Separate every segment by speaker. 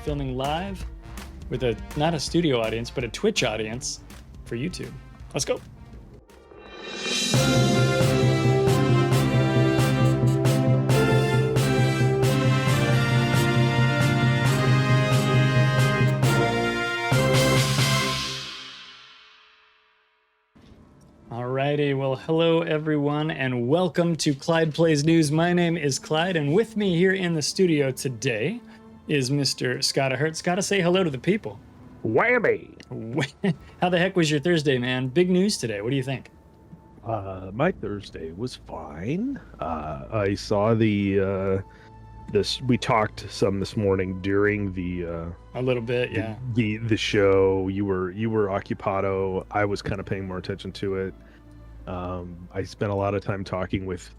Speaker 1: filming live with not a studio audience, but a Twitch audience for YouTube. Let's go. Alrighty, well, hello everyone, and welcome to Clyde Plays News. My name is Clyde, and with me here in the studio today is Mr. Skada. Skada, say hello to the people.
Speaker 2: Whammy!
Speaker 1: How the heck was your Thursday, man? Big news today. What do you think?
Speaker 2: My Thursday was fine. I saw we talked some this morning during the
Speaker 1: a little bit, yeah.
Speaker 2: The show. You were occupado. I was kind of paying more attention to it. I spent a lot of time talking with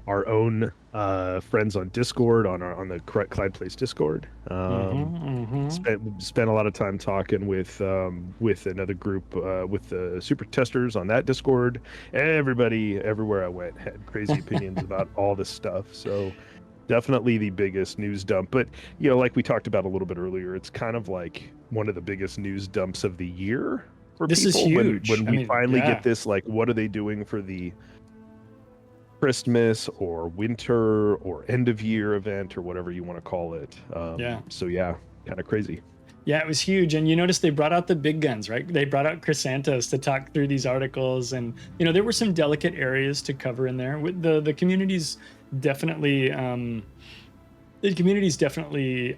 Speaker 2: our own friends on Discord, on the Clyde Plays Discord. Spent a lot of time talking with another group, with the super testers on that Discord. Everybody, everywhere I went, had crazy opinions about all this stuff. So definitely the biggest news dump. But like we talked about a little bit earlier, it's kind of like one of the biggest news dumps of the year for
Speaker 1: this
Speaker 2: people.
Speaker 1: Is huge.
Speaker 2: When we finally get this, like, what are they doing for the Christmas or winter or end of year event or whatever you want to call it. So yeah, kind of crazy.
Speaker 1: Yeah, it was huge. And you notice they brought out the big guns, right? They brought out Chris Santos to talk through these articles. And, there were some delicate areas to cover in there. The community's definitely, I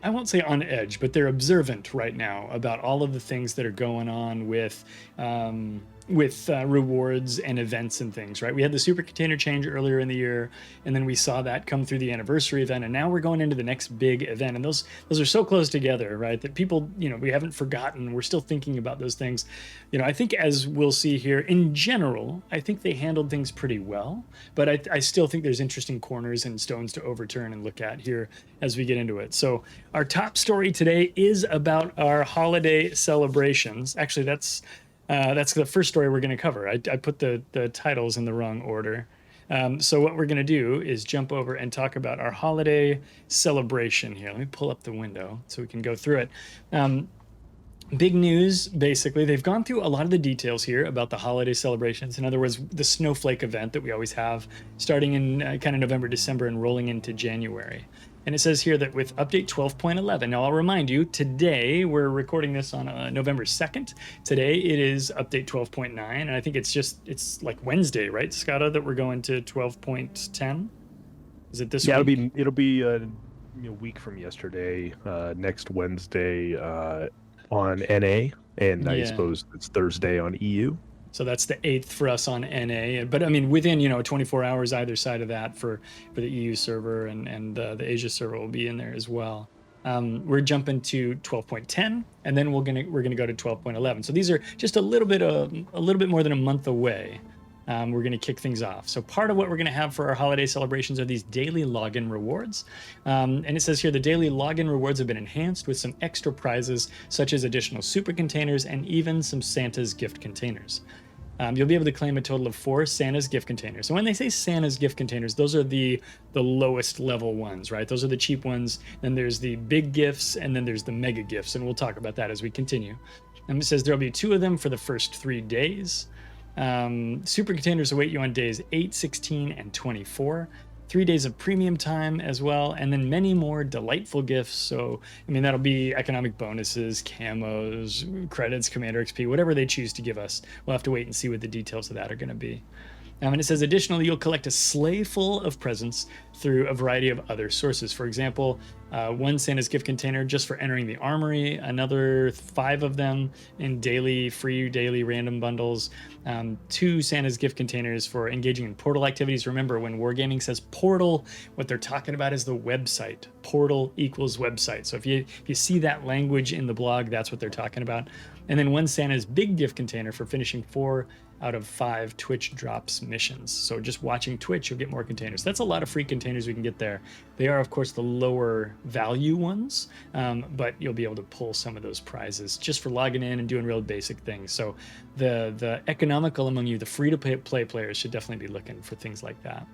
Speaker 1: won't say on edge, but they're observant right now about all of the things that are going on with rewards and events and things, right? We had the super container change earlier in the year, and then we saw that come through the anniversary event, and now we're going into the next big event, and those are so close together, right? That people, we haven't forgotten. We're still thinking about those things. I think, as we'll see here, in general, I think they handled things pretty well, but I still think there's interesting corners and stones to overturn and look at here as we get into it. So our top story today is about our holiday celebrations. Actually, that's the first story we're going to cover. I put the titles in the wrong order. So what we're going to do is jump over and talk about our holiday celebration here. Let me pull up the window so we can go through it. Big news, basically. They've gone through a lot of the details here about the holiday celebrations. In other words, the Snowflake event that we always have starting in kind of November, December, and rolling into January. And it says here that with update 12.11, now I'll remind you, today, we're recording this on November 2nd. Today it is update 12.9, and I think it's like Wednesday, right, Skada, that we're going to 12.10? Is it this week?
Speaker 2: It'll be a week from yesterday, next Wednesday on NA, and I suppose it's Thursday on EU.
Speaker 1: So that's the 8th for us on NA. But I mean, within 24 hours either side of that for the EU server, and the Asia server will be in there as well. We're jumping to 12.10, and then we're gonna go to 12.11. So these are just a little bit more than a month away. We're going to kick things off. So part of what we're going to have for our holiday celebrations are these daily login rewards. And it says here the daily login rewards have been enhanced with some extra prizes, such as additional super containers and even some Santa's gift containers. You'll be able to claim a total of 4 Santa's gift containers. So when they say Santa's gift containers, those are the lowest level ones, right? Those are the cheap ones. Then there's the big gifts, and then there's the mega gifts. And we'll talk about that as we continue. And it says there'll be 2 of them for the first 3 days. Super containers await you on days 8, 16, and 24. 3 days of premium time as well, and then many more delightful gifts. So, that'll be economic bonuses, camos, credits, Commander XP, whatever they choose to give us. We'll have to wait and see what the details of that are going to be. And it says, additionally, you'll collect a sleigh full of presents through a variety of other sources. For example, 1 Santa's gift container just for entering the armory, another 5 of them in free daily random bundles, 2 Santa's gift containers for engaging in portal activities. Remember, when Wargaming says portal, what they're talking about is the website. Portal equals website. So if you see that language in the blog, that's what they're talking about. And then 1 Santa's big gift container for finishing 4 out of 5 Twitch drops missions. So just watching Twitch, you'll get more containers. That's a lot of free containers we can get there. They are, of course, the lower value ones, but you'll be able to pull some of those prizes just for logging in and doing real basic things. So the economical among you, the free-to-play players, should definitely be looking for things like that.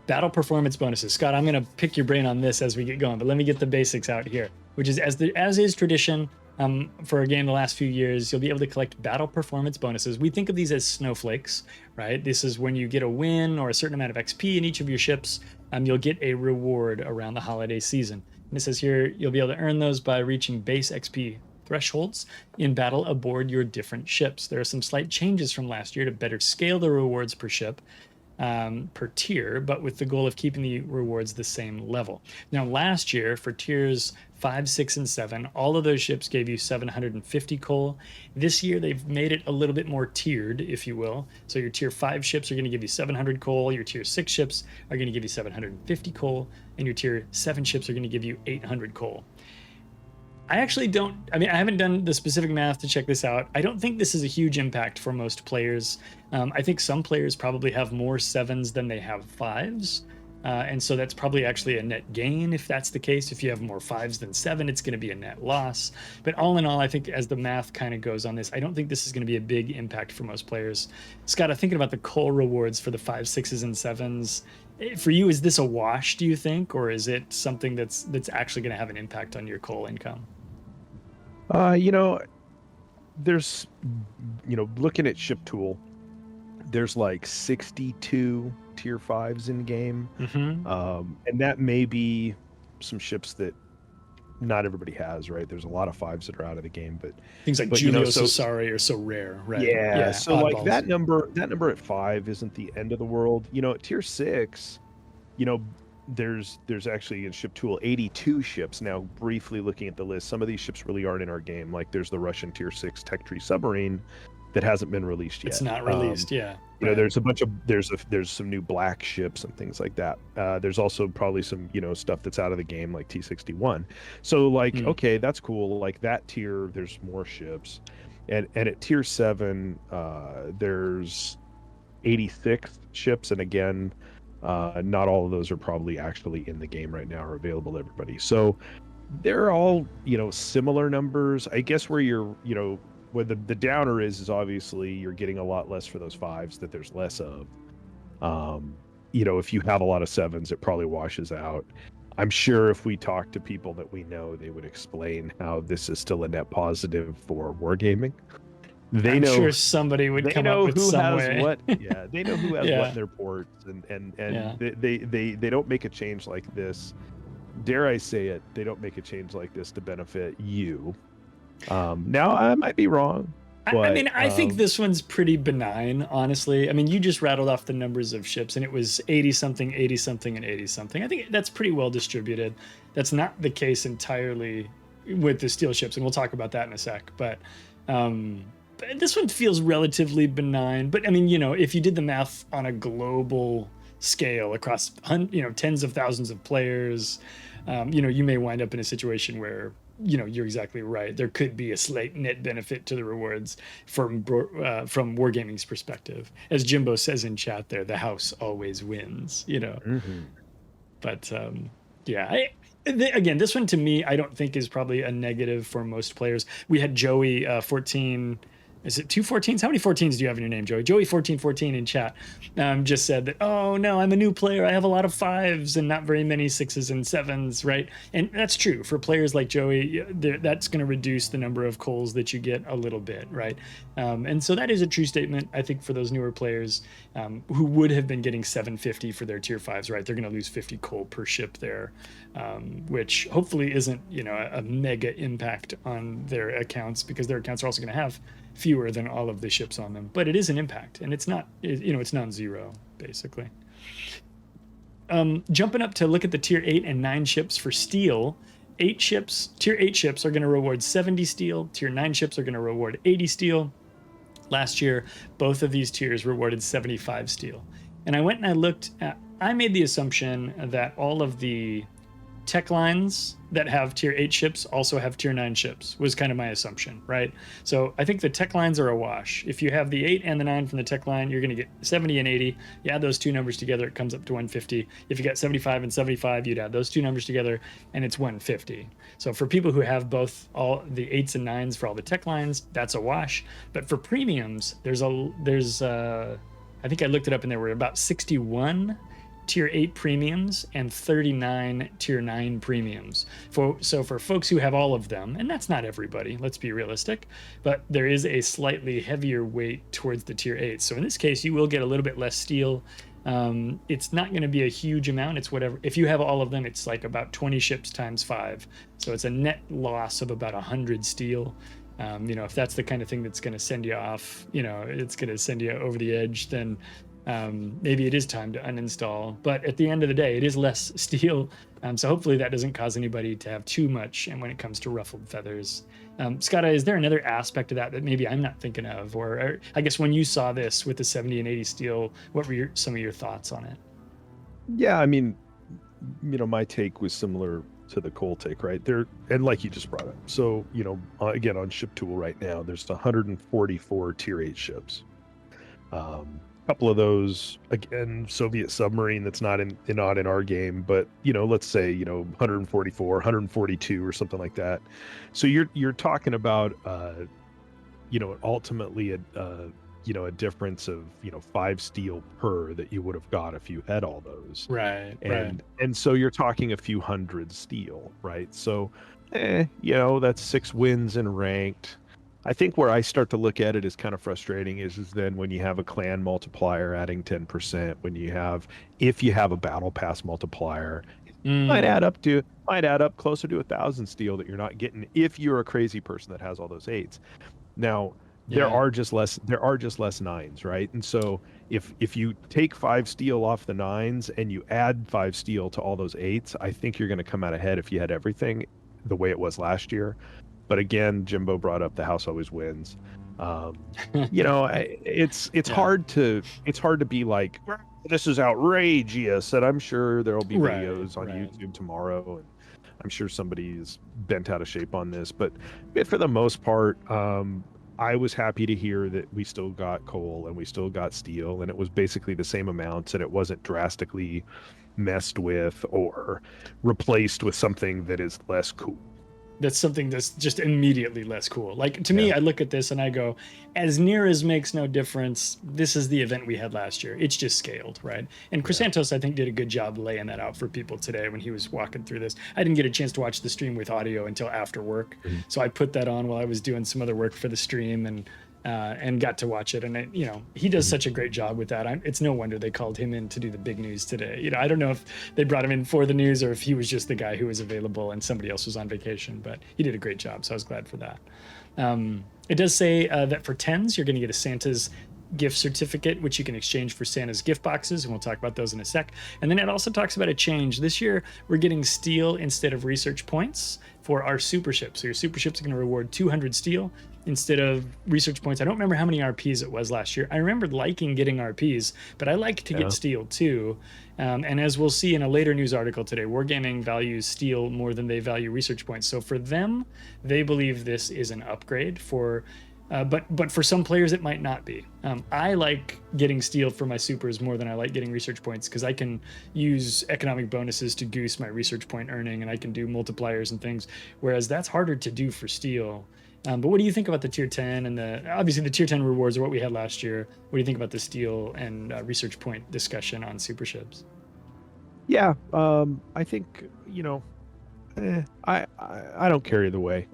Speaker 1: Battle performance bonuses. Scott, I'm going to pick your brain on this as we get going, but let me get the basics out here. which is as is tradition. For a game the last few years, you'll be able to collect battle performance bonuses. We think of these as snowflakes, right? This is when you get a win or a certain amount of XP in each of your ships, you'll get a reward around the holiday season. And it says here, you'll be able to earn those by reaching base XP thresholds in battle aboard your different ships. There are some slight changes from last year to better scale the rewards per ship, per tier, but with the goal of keeping the rewards the same level. Now, last year for tiers 5, 6, and 7, all of those ships gave you 750 coal. This year they've made it a little bit more tiered, if you will. So your tier 5 ships are going to give you 700 coal, your tier 6 ships are going to give you 750 coal, and your tier 7 ships are going to give you 800 coal. I actually don't, I haven't done the specific math to check this out. I don't think this is a huge impact for most players. I think some players probably have more 7s than they have 5s. And so that's probably actually a net gain if that's the case. If you have more 5s than 7, it's going to be a net loss. But all in all, I think as the math kind of goes on this, I don't think this is going to be a big impact for most players. Scott, thinking about the coal rewards for the 5s, 6s, and 7s, for you, is this a wash, do you think? Or is it something that's actually going to have an impact on your coal income?
Speaker 2: There's, looking at ship tool, there's like 62 tier 5s in game. And that may be some ships that not everybody has, right? There's a lot of 5s that are out of the game, but
Speaker 1: things like Julio Cesare are so rare, right?
Speaker 2: Yeah, so like that number at 5 isn't the end of the world. At tier 6, there's actually in ship tool 82 ships. Now, briefly looking at the list, some of these ships really aren't in our game. Like there's the Russian tier 6 Tech Tree submarine that hasn't been released yet.
Speaker 1: It's not released, yeah.
Speaker 2: There's a bunch of there's some new black ships and things like that. There's also probably some stuff that's out of the game like T61. So like okay, that's cool. Like that tier, there's more ships, and at tier 7, there's 86 ships, and again, not all of those are probably actually in the game right now or available to everybody. So they're all similar numbers. I guess where you're where the downer is obviously you're getting a lot less for those 5s that there's less of. If you have a lot of 7s, it probably washes out. I'm sure if we talk to people that we know, they would explain how this is still a net positive for wargaming. I'm
Speaker 1: sure somebody would come up with some way.
Speaker 2: What. Yeah, they know who has what in their ports, and they don't make a change like this. Dare I say it? They don't make a change like this to benefit you. Now I might be wrong. But,
Speaker 1: I think this one's pretty benign, honestly. You just rattled off the numbers of ships, and it was 80 something, 80 something, and 80 something. I think that's pretty well distributed. That's not the case entirely with the steel ships, and we'll talk about that in a sec. But this one feels relatively benign. But if you did the math on a global scale across tens of thousands of players, you may wind up in a situation where you're exactly right. There could be a slight net benefit to the rewards from Wargaming's perspective. As Jimbo says in chat there, the house always wins, But again, this one to me, I don't think is probably a negative for most players. We had Joey 14. Is it 2 14s? How many 14s do you have in your name, Joey? Joey 1414 in chat just said that, oh no, I'm a new player. I have a lot of 5s and not very many 6s and 7s, right? And that's true for players like Joey. That's going to reduce the number of coals that you get a little bit, right? And so that is a true statement, I think, for those newer players who would have been getting 750 for their tier 5s, right? They're going to lose 50 coal per ship there, which hopefully isn't a mega impact on their accounts, because their accounts are also going to have fewer than all of the ships on them, but it is an impact, and it's not, it's non-zero basically. Jumping up to look at the tier 8 and 9 ships for steel. Tier 8 ships are going to reward 70 steel. Tier 9 ships are going to reward 80 steel. Last year, both of these tiers rewarded 75 steel. And I went and I looked at, I made the assumption that all of the tech lines that have tier 8 ships also have tier 9 ships, was kind of my assumption, right? So I think the tech lines are a wash. If you have the 8 and the 9 from the tech line, you're going to get 70 and 80. You add those two numbers together, it comes up to 150. If you got 75 and 75, you'd add those two numbers together, and it's 150. So for people who have both all the 8s and 9s for all the tech lines, that's a wash. But for premiums, there's I think I looked it up, and there were about 61 tier 8 premiums and 39 tier 9 premiums. So for folks who have all of them, and that's not everybody, let's be realistic, but there is a slightly heavier weight towards the tier 8. So in this case, you will get a little bit less steel. It's not going to be a huge amount. It's whatever. If you have all of them, it's like about 20 ships times 5. So it's a net loss of about 100 steel. If that's the kind of thing that's going to send you off, it's going to send you over the edge, then maybe it is time to uninstall. But at the end of the day, it is less steel. So hopefully that doesn't cause anybody to have too much. And when it comes to ruffled feathers, Skada, is there another aspect of that maybe I'm not thinking of? Or I guess when you saw this with the 70 and 80 steel, what were some of your thoughts on it?
Speaker 2: Yeah, I mean, my take was similar to the Cole take, right there. And like you just brought up. So, again, on Ship Tool right now, there's 144 tier 8 ships. Couple of those, again, Soviet submarine that's not in our game, but let's say 144, 142 or something like that. So you're talking about ultimately a difference of 5 steel per that you would have got if you had all those,
Speaker 1: right?
Speaker 2: And so you're talking a few hundred steel, right? So that's 6 wins in ranked. I think where I start to look at it as kind of frustrating is then when you have a clan multiplier adding 10%, if you have a battle pass multiplier, might add up closer to 1,000 steel that you're not getting if you're a crazy person that has all those 8s. Now, there are just less 9s, right? And so if you take 5 steel off the 9s and you add 5 steel to all those 8s, I think you're going to come out ahead if you had everything the way it was last year. But again, Jimbo brought up the house always wins. It's hard to be like, this is outrageous, and I'm sure there'll be videos on YouTube tomorrow, and I'm sure somebody's bent out of shape on this. But for the most part, I was happy to hear that we still got coal and we still got steel, and it was basically the same amounts, and it wasn't drastically messed with or replaced with something that is less cool.
Speaker 1: That's something that's just immediately less cool. Like, to me, I look at this and I go, as near as makes no difference, this is the event we had last year. It's just scaled, right? And Chrysantos, I think, did a good job laying that out for people today when he was walking through this. I didn't get a chance to watch the stream with audio until after work. So I put that on while I was doing some other work for the stream and got to watch it. And he does such a great job with that. It's no wonder they called him in to do the big news today. I don't know if they brought him in for the news or if he was just the guy who was available and somebody else was on vacation, but he did a great job. So I was glad for that. It does say that for 10s, you're going to get a Santa's gift certificate, which you can exchange for Santa's gift boxes, and we'll talk about those in a sec. And then it also talks about a change. This year, we're getting steel instead of research points for our super ships. So your super ships are going to reward 200 steel instead of research points. I don't remember how many RPs it was last year. I remember liking getting RPs, but I like to get steel too. And as we'll see in a later news article today, Wargaming values steel more than they value research points. So for them, they believe this is an upgrade for but for some players it might not be. I like getting steel for my supers more than I like getting research points, because I can use economic bonuses to goose my research point earning, and I can do multipliers and things, whereas that's harder to do for steel. But what do you think about the tier 10 and obviously the tier 10 rewards are what we had last year? What do you think about the steel and research point discussion on super ships?
Speaker 2: Yeah, I think I don't care either way.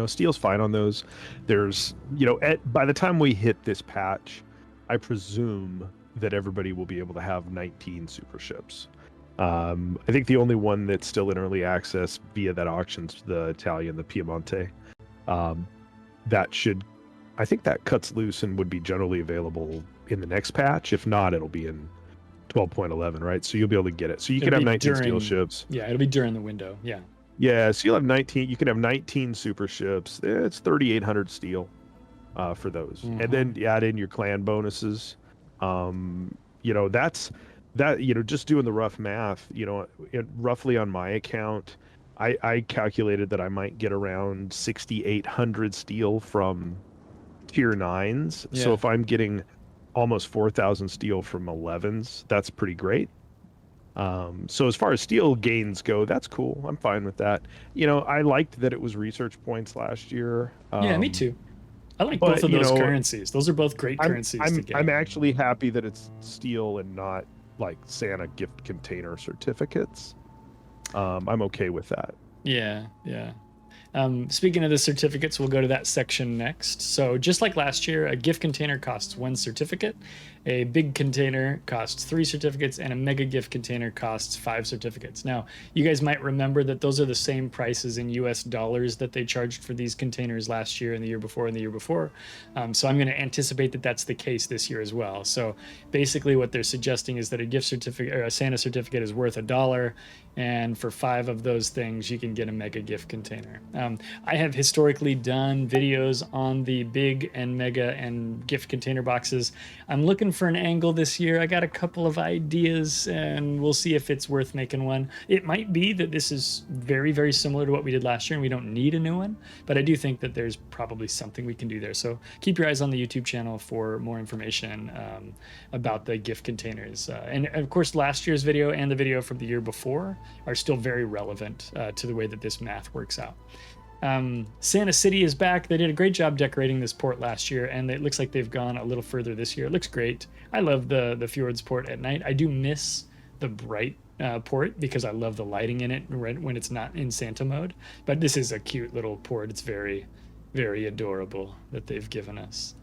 Speaker 2: Steel's fine on those. There's by the time we hit this patch, I presume that everybody will be able to have 19 super ships. I think the only one that's still in early access via that auction's the Italian, the Piemonte. I think that cuts loose and would be generally available in the next patch. If not, it'll be in 12.11, right? So you'll be able to get it. So you can have 19 steel ships.
Speaker 1: Yeah, it'll be during the window. Yeah.
Speaker 2: Yeah, so you'll have 19. You can have 19 super ships. It's 3,800 steel for those, and then you add in your clan bonuses. That's that. Just doing the rough math. Roughly on my account, I calculated that I might get around 6,800 steel from tier 9s. Yeah. So if I'm getting almost 4,000 steel from 11s, that's pretty great. So as far as steel gains go, that's cool. I'm fine with that. I liked that it was research points last year.
Speaker 1: Yeah, me too. I like both of those currencies. Those are both great currencies to get.
Speaker 2: I'm actually happy that it's steel and not like Santa gift container certificates, I'm okay with that.
Speaker 1: Yeah, yeah. Speaking of the certificates, we'll go to that section next. So just like last year, a gift container costs 1 certificate, a big container costs 3 certificates, and a mega gift container costs 5 certificates. Now, you guys might remember that those are the same prices in US dollars that they charged for these containers last year and the year before and the year before. So I'm going to anticipate that that's the case this year as well. So basically what they're suggesting is that a gift certificate or a Santa certificate is worth $1, and for 5 of those things, you can get a mega gift container. I have historically done videos on the big and mega and gift container boxes. I'm looking for an angle this year. I got a couple of ideas, and we'll see if it's worth making one. It might be that this is very, very similar to what we did last year, and we don't need a new one, but I do think that there's probably something we can do there. So keep your eyes on the YouTube channel for more information about the gift containers. And of course, last year's video and the video from the year before are still very relevant to the way that this math works out. Santa City is back. They did a great job decorating this port last year, and it looks like they've gone a little further this year. It looks great. I love the fjords port at night. I do miss the bright port because I love the lighting in it when it's not in Santa mode. But this is a cute little port. It's very, very adorable that they've given us.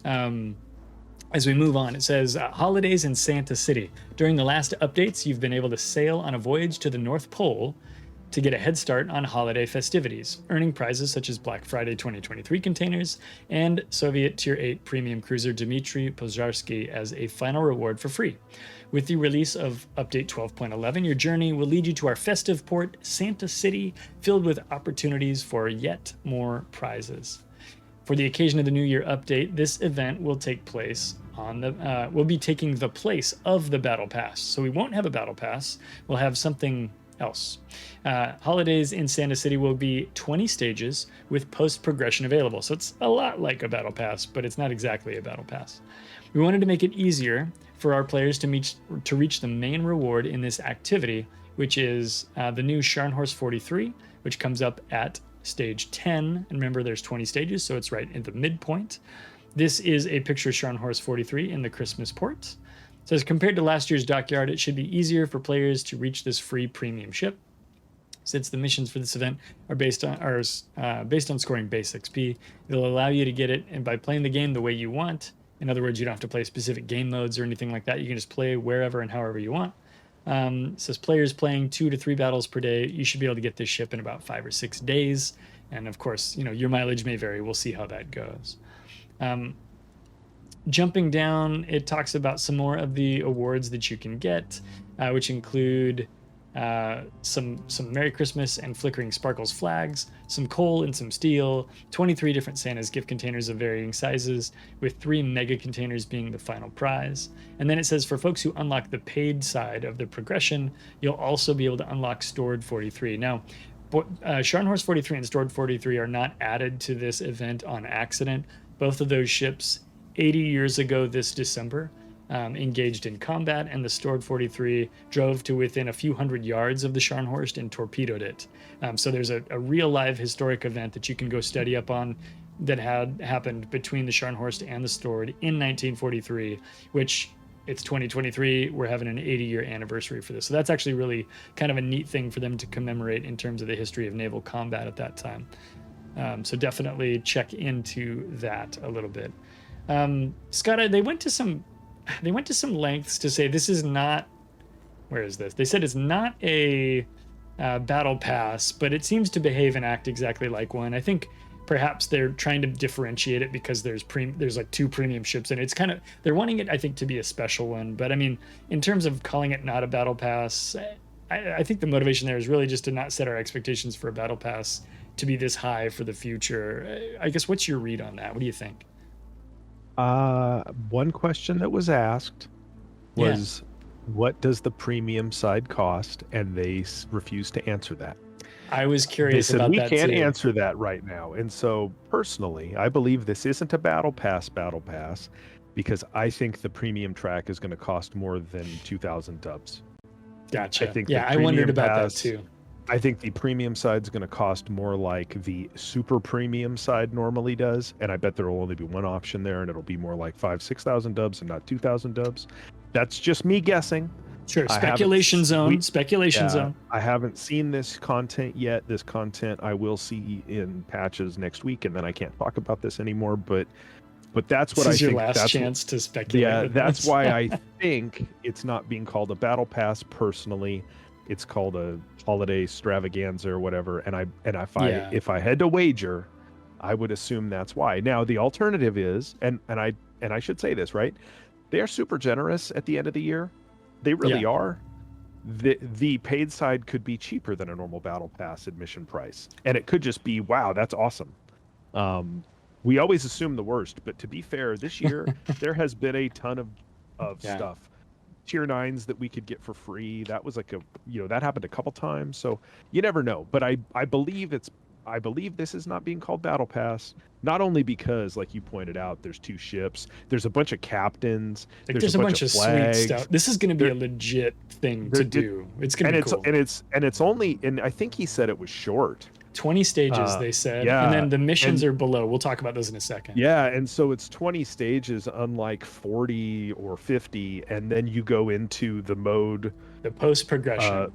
Speaker 1: As we move on, it says, holidays in Santa City. During the last updates, you've been able to sail on a voyage to the North Pole to get a head start on holiday festivities, earning prizes such as Black Friday 2023 containers and Soviet Tier 8 premium cruiser Dmitry Pozharsky as a final reward for free. With the release of Update 12.11, your journey will lead you to our festive port, Santa City, filled with opportunities for yet more prizes. For the occasion of the New Year update, this event will take place on the will be taking the place of the Battle Pass. So we won't have a Battle Pass. We'll have something else. Holidays in Santa City will be 20 stages with post-progression available. So it's a lot like a Battle Pass, but it's not exactly a Battle Pass. We wanted to make it easier for our players to reach the main reward in this activity, which is the new Scharnhorst 43, which comes up at stage 10. And remember, there's 20 stages, so it's right at the midpoint. This is a picture of Scharnhorst 43 in the Christmas port. So as compared to last year's Dockyard, it should be easier for players to reach this free premium ship. Since the missions for this event are based on scoring base XP, it'll allow you to get it, and by playing the game the way you want. In other words, you don't have to play specific game modes or anything like that. You can just play wherever and however you want. It says players playing 2 to 3 battles per day. You should be able to get this ship in about 5 or 6 days. And of course, your mileage may vary. We'll see how that goes. Jumping down, it talks about some more of the awards that you can get, which include some Merry Christmas and Flickering Sparkles flags, some coal and some steel, 23 different Santa's gift containers of varying sizes, with 3 mega containers being the final prize. And then it says for folks who unlock the paid side of the progression, you'll also be able to unlock Stored 43. Now, Scharnhorst 43 and Stored 43 are not added to this event on accident. Both of those ships 80 years ago this December engaged in combat, and the Stored 43 drove to within a few hundred yards of the Scharnhorst and torpedoed it. So there's a real live historic event that you can go study up on that had happened between the Scharnhorst and the Stored in 1943, which it's 2023. We're having an 80-year anniversary for this. So that's actually really kind of a neat thing for them to commemorate in terms of the history of naval combat at that time. So definitely check into that a little bit. Skada, they went to some lengths to say this is not, where is this? They said it's not a battle pass, but it seems to behave and act exactly like one. I think perhaps they're trying to differentiate it because there's like 2 premium ships, and it's kind of, they're wanting it, I think, to be a special one. But I mean, in terms of calling it not a battle pass, I think the motivation there is really just to not set our expectations for a battle pass to be this high for the future. I guess, what's your read on that? What do you think?
Speaker 2: One question that was asked was, what does the premium side cost? And they refused to answer that.
Speaker 1: I was curious
Speaker 2: they said,
Speaker 1: about
Speaker 2: we
Speaker 1: that
Speaker 2: can't
Speaker 1: too.
Speaker 2: answer that right now. And so personally, I believe this isn't a battle pass because I think the premium track is going to cost more than 2,000 dubs.
Speaker 1: Gotcha.
Speaker 2: I think
Speaker 1: I wondered about that too.
Speaker 2: I think the premium side is going to cost more like the super premium side normally does, and I bet there will only be one option there, and it'll be more like 5,000-6,000 dubs and not 2,000 dubs. That's just me guessing.
Speaker 1: Sure,
Speaker 2: I haven't
Speaker 1: speculation
Speaker 2: s-
Speaker 1: zone.
Speaker 2: we-
Speaker 1: Speculation
Speaker 2: Yeah,
Speaker 1: zone.
Speaker 2: I haven't seen this content yet. This content I will see in patches next week, and then I can't talk about this anymore. But that's what
Speaker 1: This
Speaker 2: I
Speaker 1: is your
Speaker 2: think.
Speaker 1: last
Speaker 2: That's
Speaker 1: chance to speculate.
Speaker 2: yeah.
Speaker 1: With
Speaker 2: That's
Speaker 1: this.
Speaker 2: why I think it's not being called a battle pass. Personally, it's called a holiday extravaganza or whatever. And
Speaker 1: Yeah.
Speaker 2: if I had to wager, I would assume that's why. Now the alternative is, and I should say this, right? They are super generous at the end of the year. They really
Speaker 1: Yeah.
Speaker 2: are. The paid side could be cheaper than a normal battle pass admission price, and it could just be, wow, that's awesome. We always assume the worst, but to be fair, this year there has been a ton of
Speaker 1: Yeah.
Speaker 2: stuff, tier 9s that we could get for free. That was like that happened a couple times, so you never know. But I believe this is not being called battle pass, not only because, like you pointed out, there's 2 ships, there's a bunch of captains,
Speaker 1: Like, there's a bunch of
Speaker 2: flags.
Speaker 1: sweet stuff. This is going to be a legit thing to do. It's going to be cool.
Speaker 2: And it's only, and I think he said it was short.
Speaker 1: 20 stages, they said.
Speaker 2: yeah,
Speaker 1: And then the missions are below. We'll talk about those in a second.
Speaker 2: Yeah, and so it's 20 stages, unlike 40 or 50, and then you go into the mode,
Speaker 1: The post progression.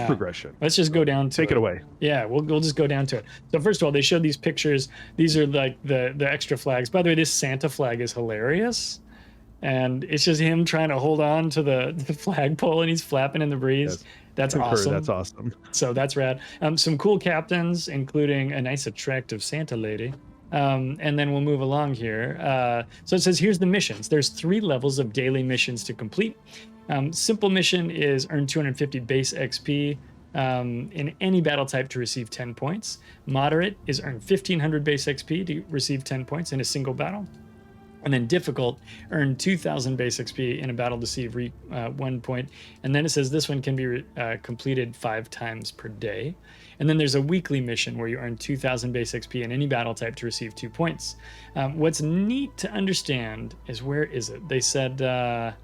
Speaker 2: progression.
Speaker 1: Let's just go down to
Speaker 2: Take it away.
Speaker 1: Yeah, we'll just go down to it. So first of all, they showed these pictures. These are like the extra flags. By the way, this Santa flag is hilarious. And it's just him trying to hold on to the flagpole, and he's flapping in the breeze.
Speaker 2: Yes.
Speaker 1: That's awesome.
Speaker 2: That's awesome.
Speaker 1: So that's rad. Some cool captains, including a nice, attractive Santa lady. And then we'll move along here. So it says, here's the missions. There's 3 levels of daily missions to complete. Simple mission is earn 250 base XP in any battle type to receive 10 points. Moderate is earn 1500 base XP to receive 10 points in a single battle. And then difficult, earn 2,000 base XP in a battle to receive 1 point. And then it says this one can be completed 5 times per day. And then there's a weekly mission where you earn 2,000 base XP in any battle type to receive 2 points. What's neat to understand is, where is it? They said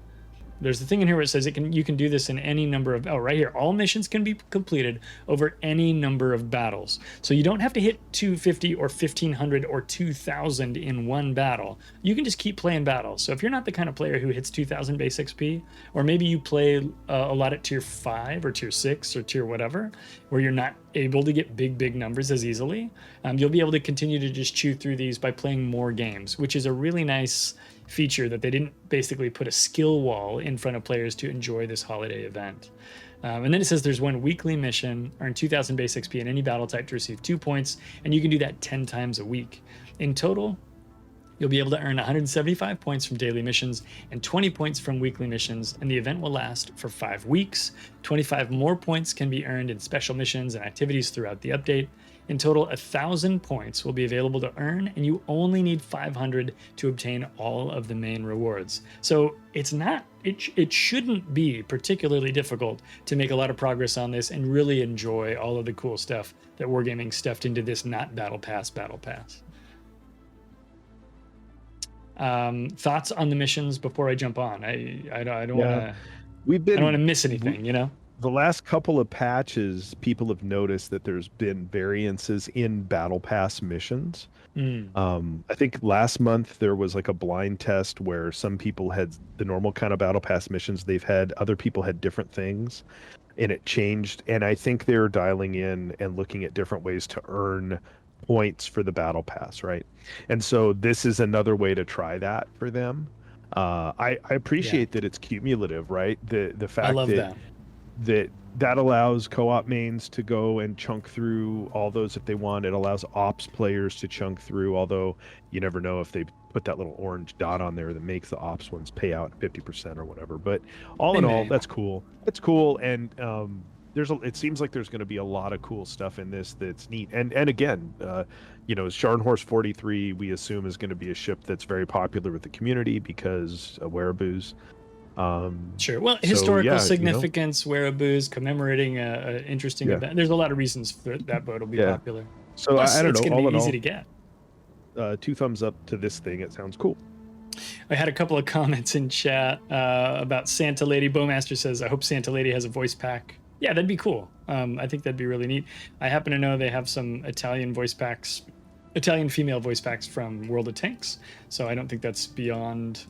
Speaker 1: there's the thing in here where it says you can do this in any number of, right here, all missions can be completed over any number of battles. So you don't have to hit 250 or 1500 or 2000 in one battle. You can just keep playing battles. So if you're not the kind of player who hits 2000 base XP, or maybe you play a lot at tier 5 or tier 6 or tier whatever, where you're not able to get big numbers as easily, you'll be able to continue to just chew through these by playing more games, which is a really nice feature that they didn't basically put a skill wall in front of players to enjoy this holiday event. And then it says there's one weekly mission, earn 2,000 base XP in any battle type to receive 2 points, and you can do that 10 times a week. In total, you'll be able to earn 175 points from daily missions and 20 points from weekly missions, and the event will last for 5 weeks. 25 more points can be earned in special missions and activities throughout the update. In total, 1,000 points will be available to earn, and you only need 500 to obtain all of the main rewards. So it shouldn't be particularly difficult to make a lot of progress on this and really enjoy all of the cool stuff that Wargaming stuffed into this not Battle Pass Battle Pass. Thoughts on the missions before I jump on? I don't want to miss anything,
Speaker 2: The last couple of patches, people have noticed that there's been variances in Battle Pass missions. I think last month there was like a blind test where some people had the normal kind of Battle Pass missions they've had, other people had different things, and it changed. And I think they're dialing in and looking at different ways to earn points for the Battle Pass, right? And so this is another way to try that for them. I appreciate that it's cumulative, right? The fact
Speaker 1: I love
Speaker 2: that allows co-op mains to go and chunk through all those if they want. It allows ops players to chunk through, although you never know if they put that little orange dot on there that makes the ops ones pay out 50% or whatever. But all in all, that's cool. It's cool, and it seems like there's going to be a lot of cool stuff in this that's neat. And again, Scharnhorst 43 we assume is going to be a ship that's very popular with the community because of Wereaboo's.
Speaker 1: Sure. Well, historical significance, Wereaboo's, commemorating an interesting event. There's a lot of reasons for that boat will be popular.
Speaker 2: So
Speaker 1: plus,
Speaker 2: I don't know.
Speaker 1: It's going to be easy to get.
Speaker 2: 2 thumbs up to this thing. It sounds cool.
Speaker 1: I had a couple of comments in chat about Santa Lady. Bowmaster says, I hope Santa Lady has a voice pack. Yeah, that'd be cool. I think that'd be really neat. I happen to know they have some Italian female voice packs from World of Tanks. So I don't think that's beyond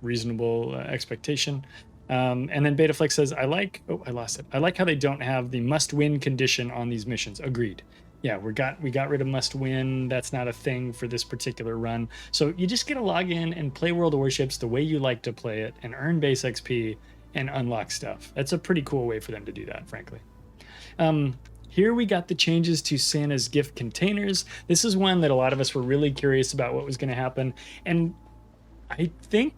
Speaker 1: reasonable expectation. And then Betaflex says, I like how they don't have the must-win condition on these missions. Agreed. Yeah, we got rid of must-win. That's not a thing for this particular run. So you just get to log in and play World of Warships the way you like to play it and earn base XP and unlock stuff. That's a pretty cool way for them to do that, frankly. Here we got the changes to Santa's gift containers. This is one that a lot of us were really curious about what was going to happen. And I think,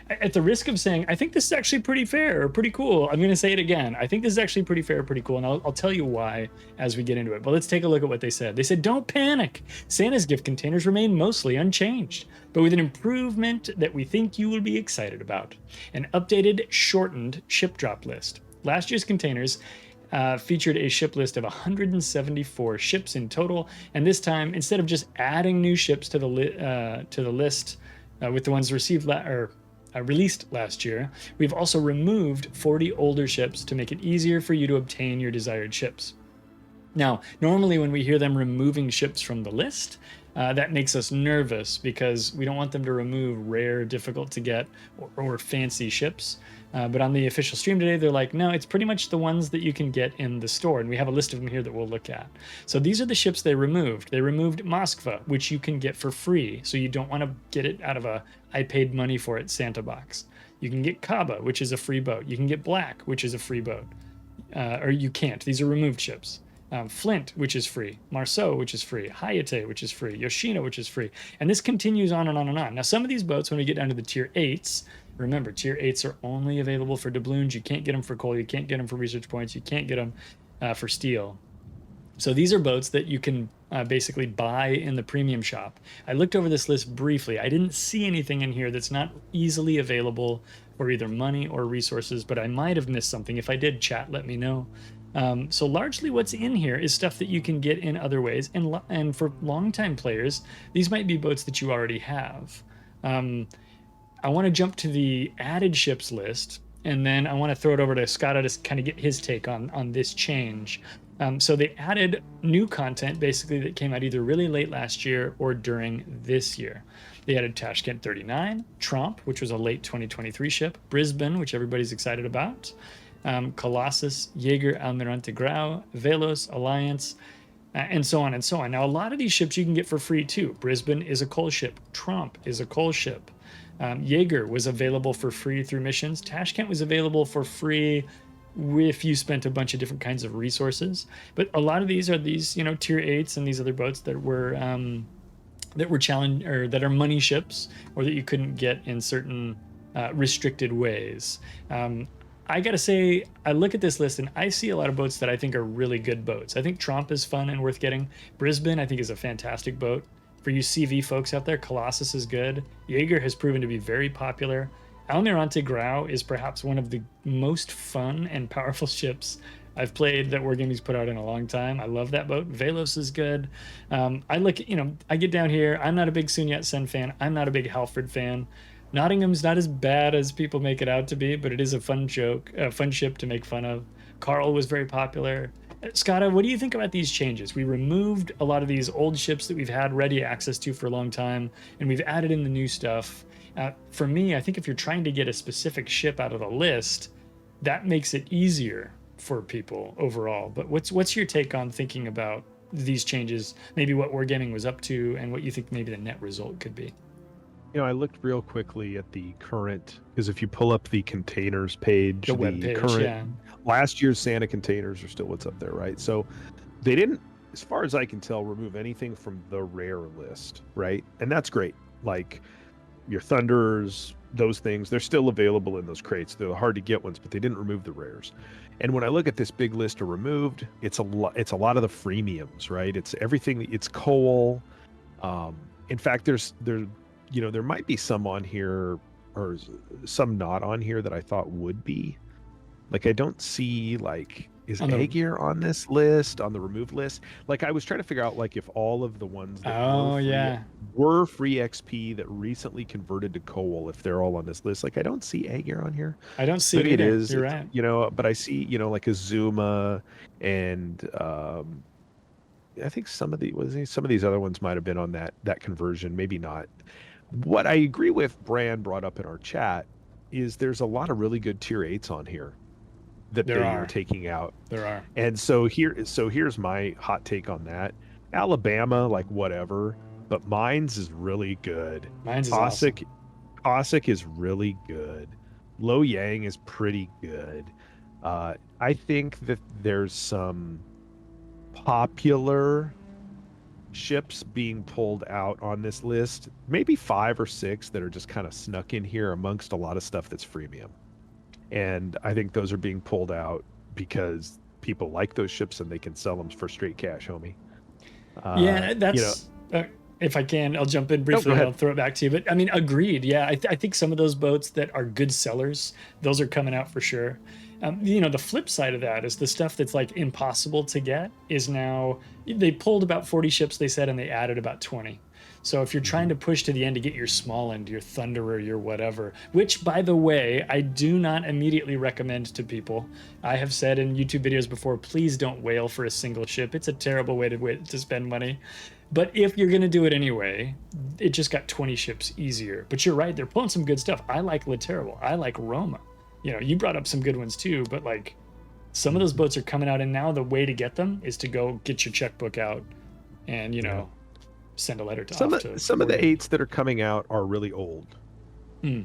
Speaker 1: at the risk of saying, I think this is actually pretty fair or pretty cool, I'm going to say it again. I think this is actually pretty fair, pretty cool, and I'll tell you why as we get into it. But let's take a look at what they said. They said, don't panic. Santa's gift containers remain mostly unchanged, but with an improvement that we think you will be excited about. An updated, shortened ship drop list. Last year's containers featured a ship list of 174 ships in total, and this time, instead of just adding new ships to the list with the ones released last year, we've also removed 40 older ships to make it easier for you to obtain your desired ships. Now, normally when we hear them removing ships from the list, that makes us nervous because we don't want them to remove rare, difficult to get, or fancy ships. But on the official stream today, they're like, no, it's pretty much the ones that you can get in the store. And we have a list of them here that we'll look at. So these are the ships they removed. They removed Moskva, which you can get for free. So you don't want to get it out of a I paid money for it Santa box. You can get Kaba, which is a free boat. You can get Black, which is a free boat. Or you can't. These are removed ships. Flint, which is free, Marceau, which is free, Hayate, which is free, Yoshino, which is free. And this continues on and on and on. Now, some of these boats, when we get down to the tier 8s, remember, tier 8s are only available for doubloons. You can't get them for coal. You can't get them for research points. You can't get them for steel. So these are boats that you can basically buy in the premium shop. I looked over this list briefly. I didn't see anything in here that's not easily available for either money or resources, but I might have missed something. If I did, chat, let me know. So largely what's in here is stuff that you can get in other ways. And for longtime players, these might be boats that you already have. I want to jump to the added ships list, and then I want to throw it over to Skada to kind of get his take on this change. So they added new content, basically, that came out either really late last year or during this year. They added Tashkent 39, Tromp, which was a late 2023 ship, Brisbane, which everybody's excited about, Colossus, Jaeger, Almirante Grau, Velos, Alliance, and so on and so on. Now, a lot of these ships you can get for free too. Brisbane is a coal ship. Tromp is a coal ship. Jaeger was available for free through missions. Tashkent was available for free if you spent a bunch of different kinds of resources. But a lot of these are these, tier 8s and these other boats that were challenged, or that are money ships, or that you couldn't get in certain restricted ways. I gotta say, I look at this list and I see a lot of boats that I think are really good boats. I think Tromp is fun and worth getting. Brisbane, I think, is a fantastic boat. For you CV folks out there, Colossus is good. Jaeger has proven to be very popular. Almirante Grau is perhaps one of the most fun and powerful ships I've played that Wargaming's put out in a long time. I love that boat. Velos is good. I get down here. I'm not a big Sun Yat-sen fan. I'm not a big Halford fan. Nottingham's not as bad as people make it out to be, but it is a fun ship to make fun of. Carl was very popular. Skada, what do you think about these changes? We removed a lot of these old ships that we've had ready access to for a long time, and we've added in the new stuff. For me, I think if you're trying to get a specific ship out of the list, that makes it easier for people overall. But what's your take on thinking about these changes, maybe what Wargaming was up to, and what you think maybe the net result could be?
Speaker 2: I looked real quickly at the current, because if you pull up the containers page,
Speaker 1: the web page,
Speaker 2: current, last year's Santa containers are still what's up there, right? So they didn't, as far as I can tell, remove anything from the rare list, right? And that's great. Like your Thunders, those things, they're still available in those crates. They're the hard to get ones, but they didn't remove the rares. And when I look at this big list of removed, it's a lot of the freemiums, right? It's everything. It's coal. In fact, there might be some on here or some not on here that I thought would be. Like, I don't see, like, is Aegir on this list, on the removed list? Like, I was trying to figure out, like, if all of the ones that were free XP that recently converted to coal, if they're all on this list. Like, I don't see Aegir on here.
Speaker 1: I don't see
Speaker 2: Maybe
Speaker 1: it
Speaker 2: it
Speaker 1: either.
Speaker 2: is.
Speaker 1: You're right.
Speaker 2: But I see, like Azuma and I think some of these other ones might have been on that conversion, maybe not. What I agree with Bran brought up in our chat is there's a lot of really good tier 8s on here that
Speaker 1: There
Speaker 2: they
Speaker 1: are.
Speaker 2: are taking out.
Speaker 1: There are.
Speaker 2: And so here's my hot take on that. Alabama, like whatever, but Mines is really good.
Speaker 1: Mine's is awesome.
Speaker 2: Cossack is really good. Lo Yang is pretty good. I think that there's some popular ships being pulled out on this list, maybe 5 or 6 that are just kind of snuck in here amongst a lot of stuff that's freemium. And I think those are being pulled out because people like those ships and they can sell them for straight cash, homie.
Speaker 1: Yeah, that's if I can, I'll jump in briefly and I'll throw it back to you. But I mean, agreed. Yeah, I think some of those boats that are good sellers, those are coming out for sure. The flip side of that is the stuff that's like impossible to get is now, they pulled about 40 ships, they said, and they added about 20. So if you're trying to push to the end to get your small end, your Thunderer, your whatever, which, by the way, I do not immediately recommend to people. I have said in YouTube videos before, please don't whale for a single ship. It's a terrible way to spend money. But if you're going to do it anyway, it just got 20 ships easier. But you're right, they're pulling some good stuff. I like La Terrible. I like Roma. You brought up some good ones too, but like some of those boats are coming out, and now the way to get them is to go get your checkbook out and, send a letter to
Speaker 2: some of the 8s that are coming out are really old,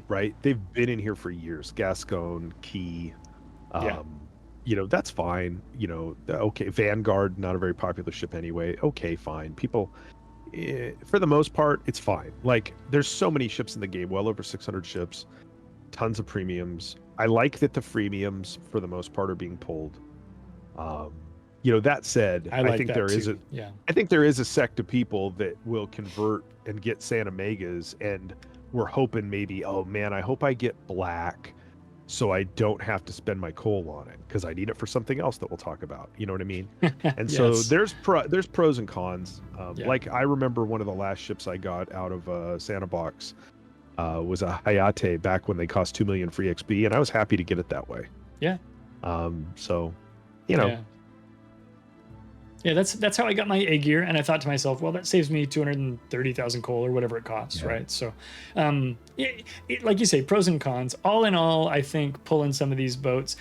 Speaker 2: right? They've been in here for years. Gascon, Key, that's fine. Okay, Vanguard, not a very popular ship anyway. Okay, fine. People, for the most part, it's fine. Like, there's so many ships in the game, well over 600 ships, tons of premiums. I like that the freemiums, for the most part, are being pulled. That said, I think there is a sect of people that will convert and get Santa Megas, and we're hoping maybe, oh man, I hope I get black so I don't have to spend my coal on it because I need it for something else that we'll talk about. You know what I mean? And so there's pros and cons. Like, I remember one of the last ships I got out of Santa Box was a Hayate back when they cost 2 million free XP, and I was happy to get it that way.
Speaker 1: Yeah. Yeah, that's how I got my A gear, and I thought to myself, well, that saves me 230,000 coal or whatever it costs, right? So, like you say, pros and cons. All in all, I think pulling some of these boats,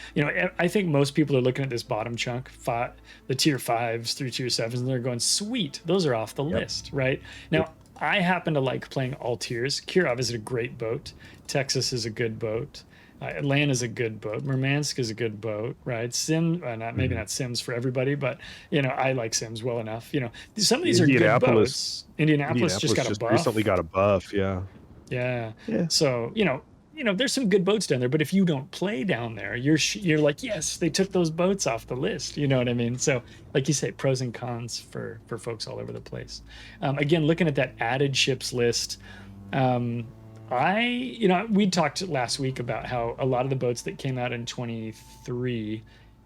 Speaker 1: I think most people are looking at this bottom chunk, the tier 5s through tier 7s, and they're going, sweet, those are off the list, right? Now, I happen to like playing all tiers. Kirov is a great boat. Texas is a good boat. Atlanta is a good boat. Murmansk is a good boat, right? Maybe not Sims for everybody, but I like Sims well enough. Some of these are good boats. Indianapolis just got a buff.
Speaker 2: Recently got a buff, yeah.
Speaker 1: Yeah. So there's some good boats down there, but if you don't play down there, you're like, yes, they took those boats off the list. You know what I mean? So, like you say, pros and cons for folks all over the place. Again, looking at that added ships list. We talked last week about how a lot of the boats that came out in 23,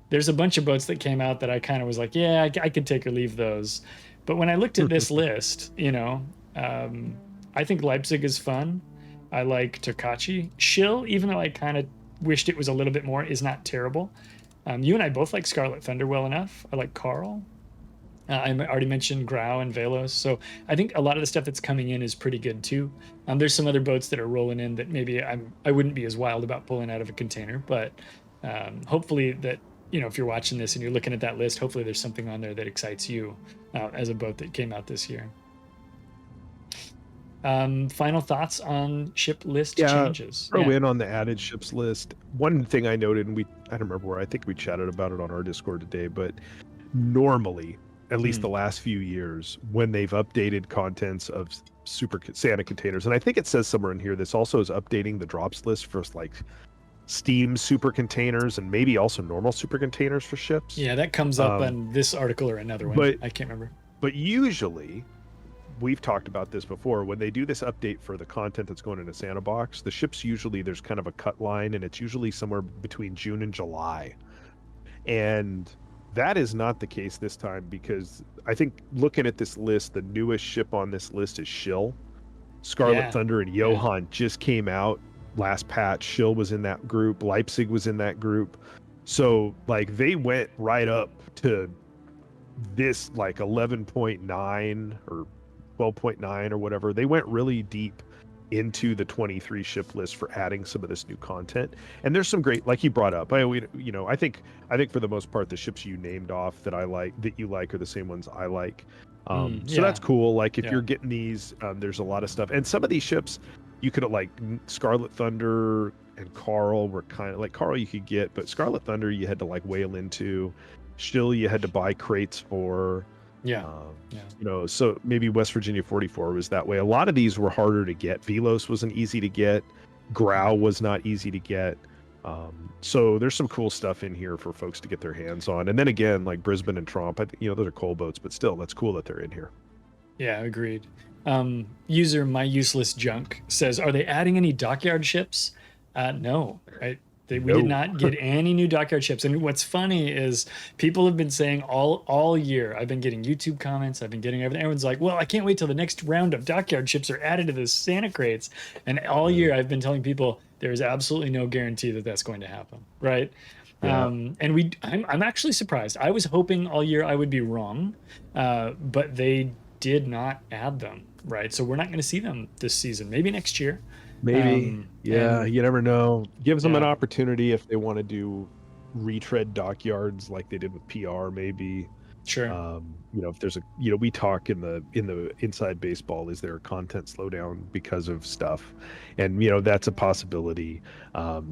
Speaker 1: there's a bunch of boats that came out that I kind of was like, yeah, I could take or leave those. But when I looked at this list, I think Leipzig is fun. I like Tokachi. Shill, even though I kind of wished it was a little bit more, is not terrible. You and I both like Scarlet Thunder well enough. I like Carl. I already mentioned Grau and Velos. So I think a lot of the stuff that's coming in is pretty good too. There's some other boats that are rolling in that maybe I wouldn't be as wild about pulling out of a container, but hopefully that, if you're watching this and you're looking at that list, hopefully there's something on there that excites you as a boat that came out this year. Final thoughts on ship list changes?
Speaker 2: Throw in on the added ships list. One thing I noted, and I don't remember where, I think we chatted about it on our Discord today, but normally, at least the last few years, when they've updated contents of Super Santa containers, and I think it says somewhere in here, this also is updating the drops list for like Steam super containers and maybe also normal super containers for ships.
Speaker 1: Yeah, that comes up on this article or another one. But I can't remember.
Speaker 2: But usually, we've talked about this before, when they do this update for the content that's going into Santa Box, the ships usually, there's kind of a cut line, and it's usually somewhere between June and July. And that is not the case this time, because I think looking at this list, the newest ship on this list is Shill. Scarlet Thunder and Johan just came out last patch. Shill was in that group. Leipzig was in that group. So like they went right up to this like 11.9 or 12.9 or whatever. They went really deep into the 23 ship list for adding some of this new content. And there's some great, like you brought up. I think for the most part, the ships you named off that you like are the same ones I like. So that's cool. Like if you're getting these, there's a lot of stuff. And some of these ships, you could like Scarlet Thunder and Carl were kind of like Carl you could get, but Scarlet Thunder you had to like whale into. Shill you had to buy crates for. So maybe West Virginia 44 was that way. A lot of these were harder to get. Velos wasn't easy to get. Grau was not easy to get. So there's some cool stuff in here for folks to get their hands on. And then again, like Brisbane and Tromp, those are coal boats, but still, that's cool that they're in here.
Speaker 1: Yeah, agreed. User My Useless Junk says, are they adding any Dockyard ships? No, right? We did not get any new Dockyard ships. And what's funny is people have been saying all year, I've been getting YouTube comments, I've been getting everything. Everyone's like, well, I can't wait till the next round of Dockyard ships are added to the Santa crates. And all year I've been telling people there is absolutely no guarantee that that's going to happen, right? Yeah. I'm actually surprised. I was hoping all year I would be wrong, but they did not add them, right? So we're not going to see them this season. Maybe next year.
Speaker 2: Maybe. You never know. Gives them an opportunity if they want to do retread dockyards like they did with PR, maybe.
Speaker 1: Sure.
Speaker 2: If there's we talk in the inside baseball, is there a content slowdown because of stuff? And, that's a possibility. I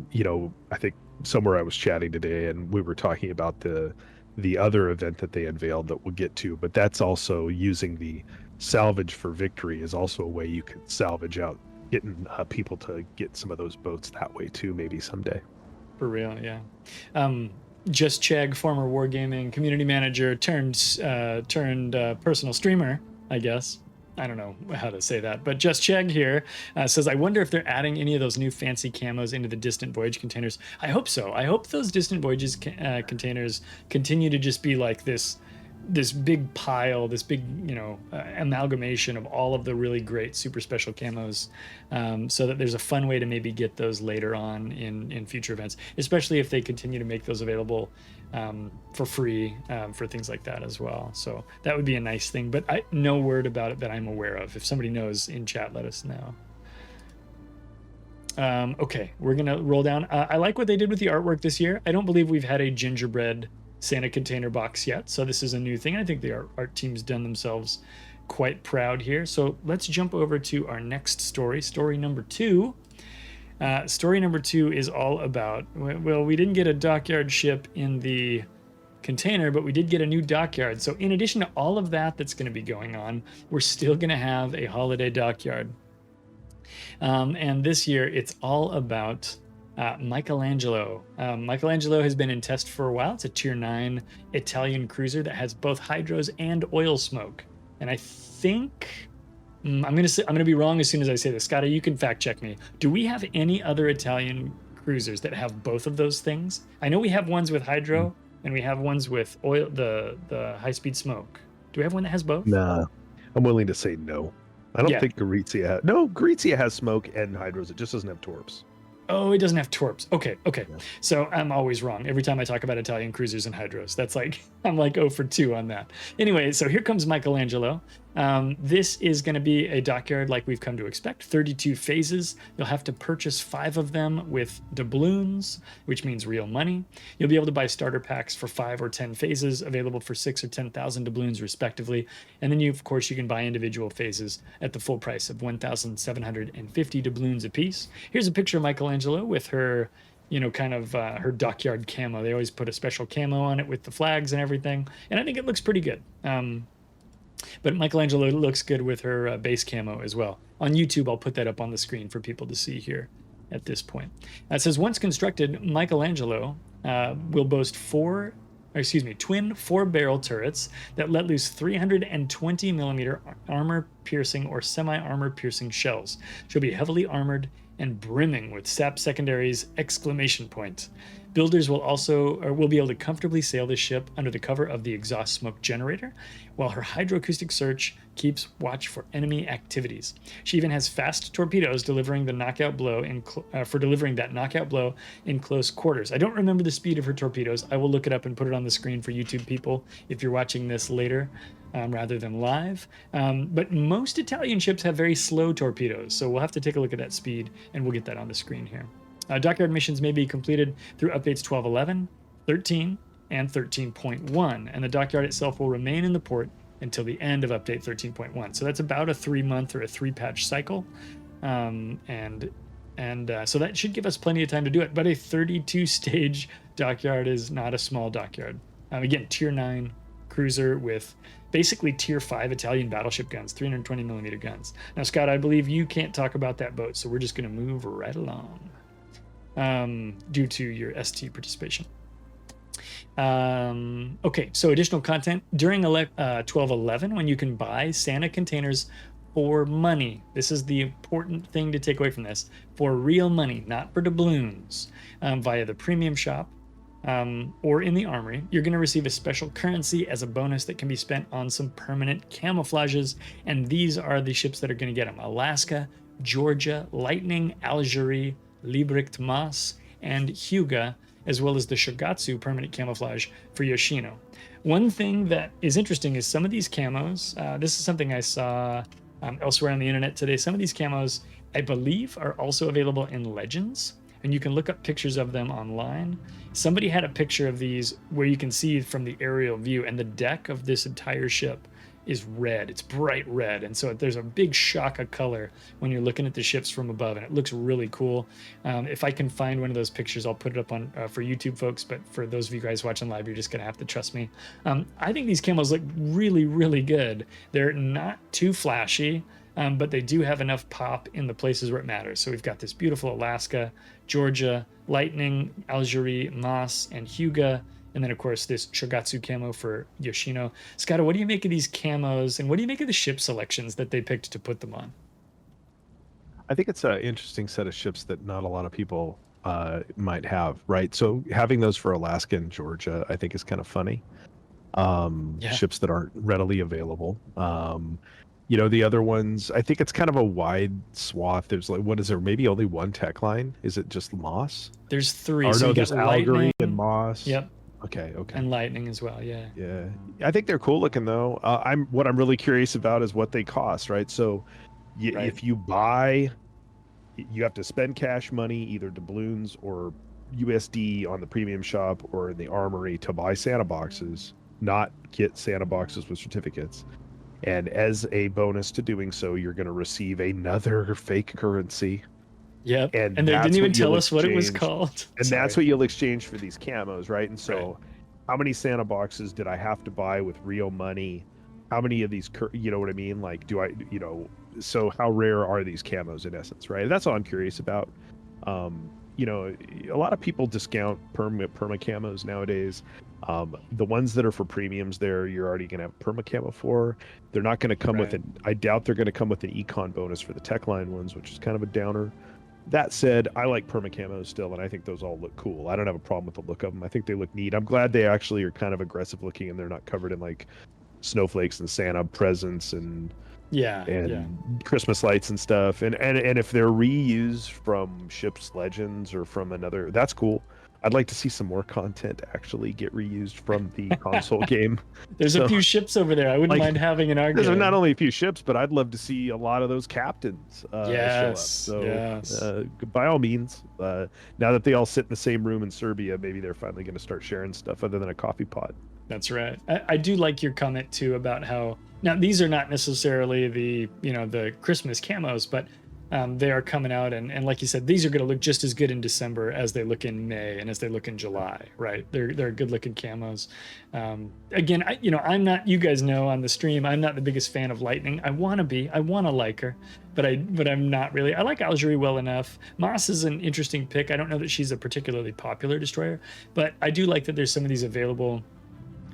Speaker 2: think somewhere I was chatting today and we were talking about the other event that they unveiled that we'll get to, but that's also using the salvage for victory is also a way you could salvage out getting people to get some of those boats that way too, maybe someday.
Speaker 1: For real, yeah. Just Chegg, former Wargaming community manager turned personal streamer, I guess. I don't know how to say that, but Just Chegg here says, I wonder if they're adding any of those new fancy camos into the Distant Voyage containers. I hope so. I hope those Distant Voyages containers continue to just be like this big pile, this big, amalgamation of all of the really great super special camos, so that there's a fun way to maybe get those later on in future events, especially if they continue to make those available for free for things like that as well. So that would be a nice thing, but no word about it that I'm aware of. If somebody knows in chat, let us know. Okay, we're gonna roll down. I like what they did with the artwork this year. I don't believe we've had a gingerbread Santa container box yet, so this is a new thing. I think the art team's done themselves quite proud here. So let's jump over to our next story number 2. Story number 2 is all about, well, we didn't get a dockyard ship in the container, but we did get a new dockyard. So in addition to all of that that's going to be going on, we're still going to have a holiday dockyard. And this year it's all about Michelangelo. Michelangelo has been in test for a while. It's a tier 9 Italian cruiser that has both hydros and oil smoke. And I think I'm gonna be wrong as soon as I say this. Skada, you can fact check me. Do we have any other Italian cruisers that have both of those things? I know we have ones with hydro and we have ones with oil, the high speed smoke. Do we have one that has both?
Speaker 2: Nah, I'm willing to say no. I don't think Gorizia has. No, Gorizia has smoke and hydros. It just doesn't have torps.
Speaker 1: Oh, it doesn't have torps. Okay.
Speaker 2: Yeah.
Speaker 1: So I'm always wrong every time I talk about Italian cruisers and hydros. That's like, I'm like 0 for 2 on that. Anyway, so here comes Michelangelo. This is going to be a dockyard like we've come to expect. 32 phases. You'll have to purchase 5 of them with doubloons, which means real money. You'll be able to buy starter packs for 5 or 10 phases, available for 6 or 10,000 doubloons respectively. And then of course, you can buy individual phases at the full price of 1,750 doubloons apiece. Here's a picture of Michelangelo with her, her dockyard camo. They always put a special camo on it with the flags and everything. And I think it looks pretty good. But Michelangelo looks good with her base camo as well. On YouTube, I'll put that up on the screen for people to see here at this point. It says, once constructed, Michelangelo will boast twin 4-barrel turrets that let loose 320 millimeter armor-piercing or semi-armor-piercing shells. She'll be heavily armored and brimming with SAP secondaries ! Builders will be able to comfortably sail this ship under the cover of the exhaust smoke generator, while her hydroacoustic search keeps watch for enemy activities. She even has fast torpedoes delivering the knockout blow for delivering that knockout blow in close quarters. I don't remember the speed of her torpedoes. I will look it up and put it on the screen for YouTube people if you're watching this later. rather than live. But most Italian ships have very slow torpedoes, so we'll have to take a look at that speed, and we'll get that on the screen here. Dockyard missions may be completed through updates 12.11, 13, and 13.1, and the dockyard itself will remain in the port until the end of update 13.1. So that's about a 3-month or a 3-patch cycle, so that should give us plenty of time to do it. But a 32-stage dockyard is not a small dockyard. Again, tier 9 cruiser with basically tier 5 Italian battleship guns, 320 millimeter guns. Now, Scott, I believe you can't talk about that boat, so we're just going to move right along due to your ST participation. Okay, so additional content during 12.11, when you can buy Santa containers for money. This is the important thing to take away from this. For real money, not for doubloons, via the premium shop or in the armory. You're going to receive a special currency as a bonus that can be spent on some permanent camouflages, and these are the ships that are going to get them: Alaska, Georgia, Lightning, Algerie, Liebrecht Maas, and Hyuga, as well as the Shogatsu permanent camouflage for Yoshino. One thing that is interesting is some of these camos, this is something I saw elsewhere on the internet today, some of these camos, I believe, are also available in Legends, and you can look up pictures of them online. Somebody had a picture of these where you can see from the aerial view, and the deck of this entire ship is red. It's bright red, and so there's a big shock of color when you're looking at the ships from above, and it looks really cool. If I can find one of those pictures, I'll put it up on for YouTube folks, but for those of you guys watching live, you're just gonna have to trust me. I think these camos look really, really good. They're not too flashy, but they do have enough pop in the places where it matters. So we've got this beautiful Alaska, Georgia, Lightning, Algerie, Maas, and Hyuga. And then, of course, this Shogatsu camo for Yoshino. Skada, what do you make of these camos, and what do you make of the ship selections that they picked to put them on?
Speaker 2: I think it's an interesting set of ships that not a lot of people might have, right? So having those for Alaska and Georgia, I think is kind of funny. Ships that aren't readily available. The other ones, I think it's kind of a wide swath. There's like, what is there? Maybe only one tech line? Is it just Moss?
Speaker 1: There's 3.
Speaker 2: Or
Speaker 1: so
Speaker 2: no, there's Algerie and Moss.
Speaker 1: Yep.
Speaker 2: Okay.
Speaker 1: And Lightning as well, yeah.
Speaker 2: Yeah. I think they're cool looking though. What I'm really curious about is what they cost, right? So if you buy, you have to spend cash money, either doubloons or USD on the premium shop or in the armory to buy Santa boxes, not get Santa boxes with certificates. And as a bonus to doing so, you're going to receive another fake currency.
Speaker 1: Yep. And they didn't even tell us what it was called.
Speaker 2: And that's what you'll exchange for these camos, right? And so how many Santa boxes did I have to buy with real money? How many of these, you know what I mean? Like, so how rare are these camos in essence, right? That's all I'm curious about. A lot of people discount perma camos nowadays. The ones that are for premiums there, you're already going to have perma camo for. They're not going to come with I doubt they're going to come with an econ bonus for the tech line ones, which is kind of a downer. That said, I like perma camos still, and I think those all look cool. I don't have a problem with the look of them. I think they look neat. I'm glad they actually are kind of aggressive looking, and they're not covered in like snowflakes and Santa presents and Christmas lights and stuff. And if they're reused from ships Legends or from another, that's cool. I'd like to see some more content actually get reused from the console game.
Speaker 1: There's a few ships over there. I wouldn't mind having an argument.
Speaker 2: There's not only a few ships, but I'd love to see a lot of those captains show up. So by all means, now that they all sit in the same room in Serbia, maybe they're finally going to start sharing stuff other than a coffee pot.
Speaker 1: That's right. I do like your comment too about how, now these are not necessarily the Christmas camos, but they are coming out, and like you said, these are going to look just as good in December as they look in May and as they look in July, right? They're good looking camos. Again, I'm not, you guys know on the stream, I'm not the biggest fan of Lightning. I want to like her, but I'm not really. I like Algerie well enough. Moss is an interesting pick. I don't know that she's a particularly popular destroyer, but I do like that there's some of these available.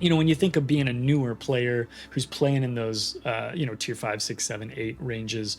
Speaker 1: When you think of being a newer player who's playing in those, tier 5, 6, 7, 8 ranges,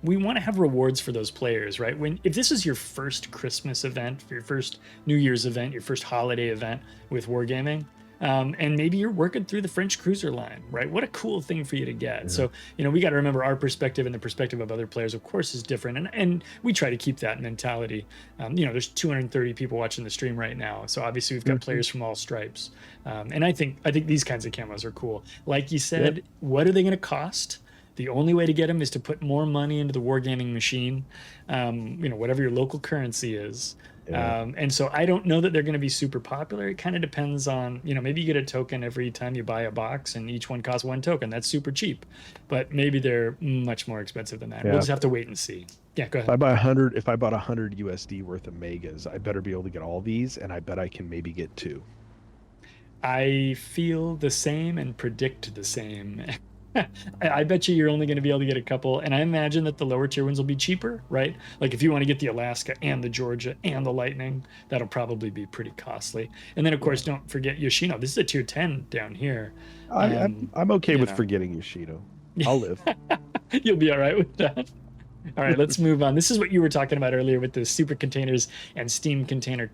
Speaker 1: we want to have rewards for those players, right? If this is your first Christmas event, your first New Year's event, your first holiday event with Wargaming, And maybe you're working through the French cruiser line, right? What a cool thing for you to get. So, we got to remember our perspective and the perspective of other players, of course, is different. And we try to keep that mentality. There's 230 people watching the stream right now. So obviously we've got players from all stripes. And I think these kinds of camos are cool. Like you said, what are they going to cost? The only way to get them is to put more money into the wargaming machine, whatever your local currency is. And so I don't know that they're going to be super popular. It kind of depends on, maybe you get a token every time you buy a box and each one costs 1 token. That's super cheap, but maybe they're much more expensive than that. We'll just have to wait and see. Yeah, go ahead.
Speaker 2: If I bought 100 USD worth of megas, I better be able to get all these, and I bet I can maybe get 2.
Speaker 1: I feel the same and predict the same. I bet you're only going to be able to get a couple, and I imagine that the lower tier ones will be cheaper, right? Like if you want to get the Alaska and the Georgia and the Lightning, that'll probably be pretty costly. And then of course, don't forget Yoshino. This is a tier 10 down here.
Speaker 2: I'm okay with forgetting Yoshino. I'll live.
Speaker 1: You'll be all right with that. All right, let's move on. This is what you were talking about earlier with the super containers and steam container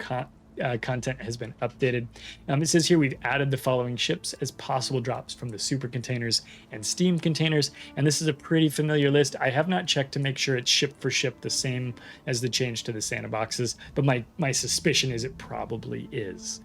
Speaker 1: content has been updated. It says here we've added the following ships as possible drops from the super containers and steam containers, and this is a pretty familiar list. I have not checked to make sure it's ship for ship the same as the change to the Santa boxes, but my suspicion is it probably is.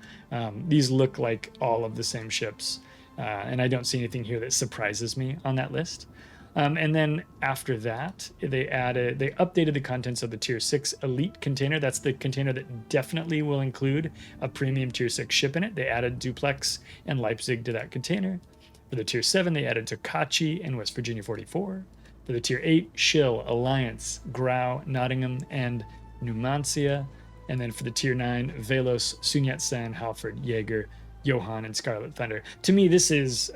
Speaker 1: These look like all of the same ships, and I don't see anything here that surprises me on that list. And then after that, they updated the contents of the tier 6 elite container. That's the container that definitely will include a premium tier 6 ship in it. They added Duplex and Leipzig to that container. For the tier 7, they added Tokachi and West Virginia 44. For the tier 8, Schill, Alliance, Grau, Nottingham, and Numancia. And then for the tier 9, Velos, Sun-Yat-sen, Halford, Jaeger, Johan, and Scarlet Thunder. To me, this is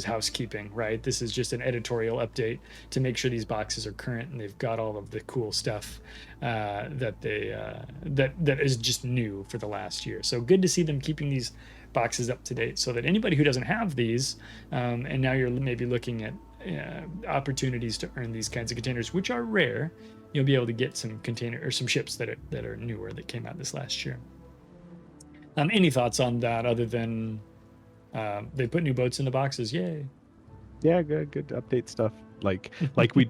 Speaker 1: housekeeping, right? This is just an editorial update to make sure these boxes are current and they've got all of the cool stuff that is just new for the last year. So good to see them keeping these boxes up to date, so that anybody who doesn't have these, and now you're maybe looking at opportunities to earn these kinds of containers, which are rare, you'll be able to get some container or some ships that are newer that came out this last year. Any thoughts on that other than they put new boats in the boxes? Yay.
Speaker 2: Yeah, good update stuff. Like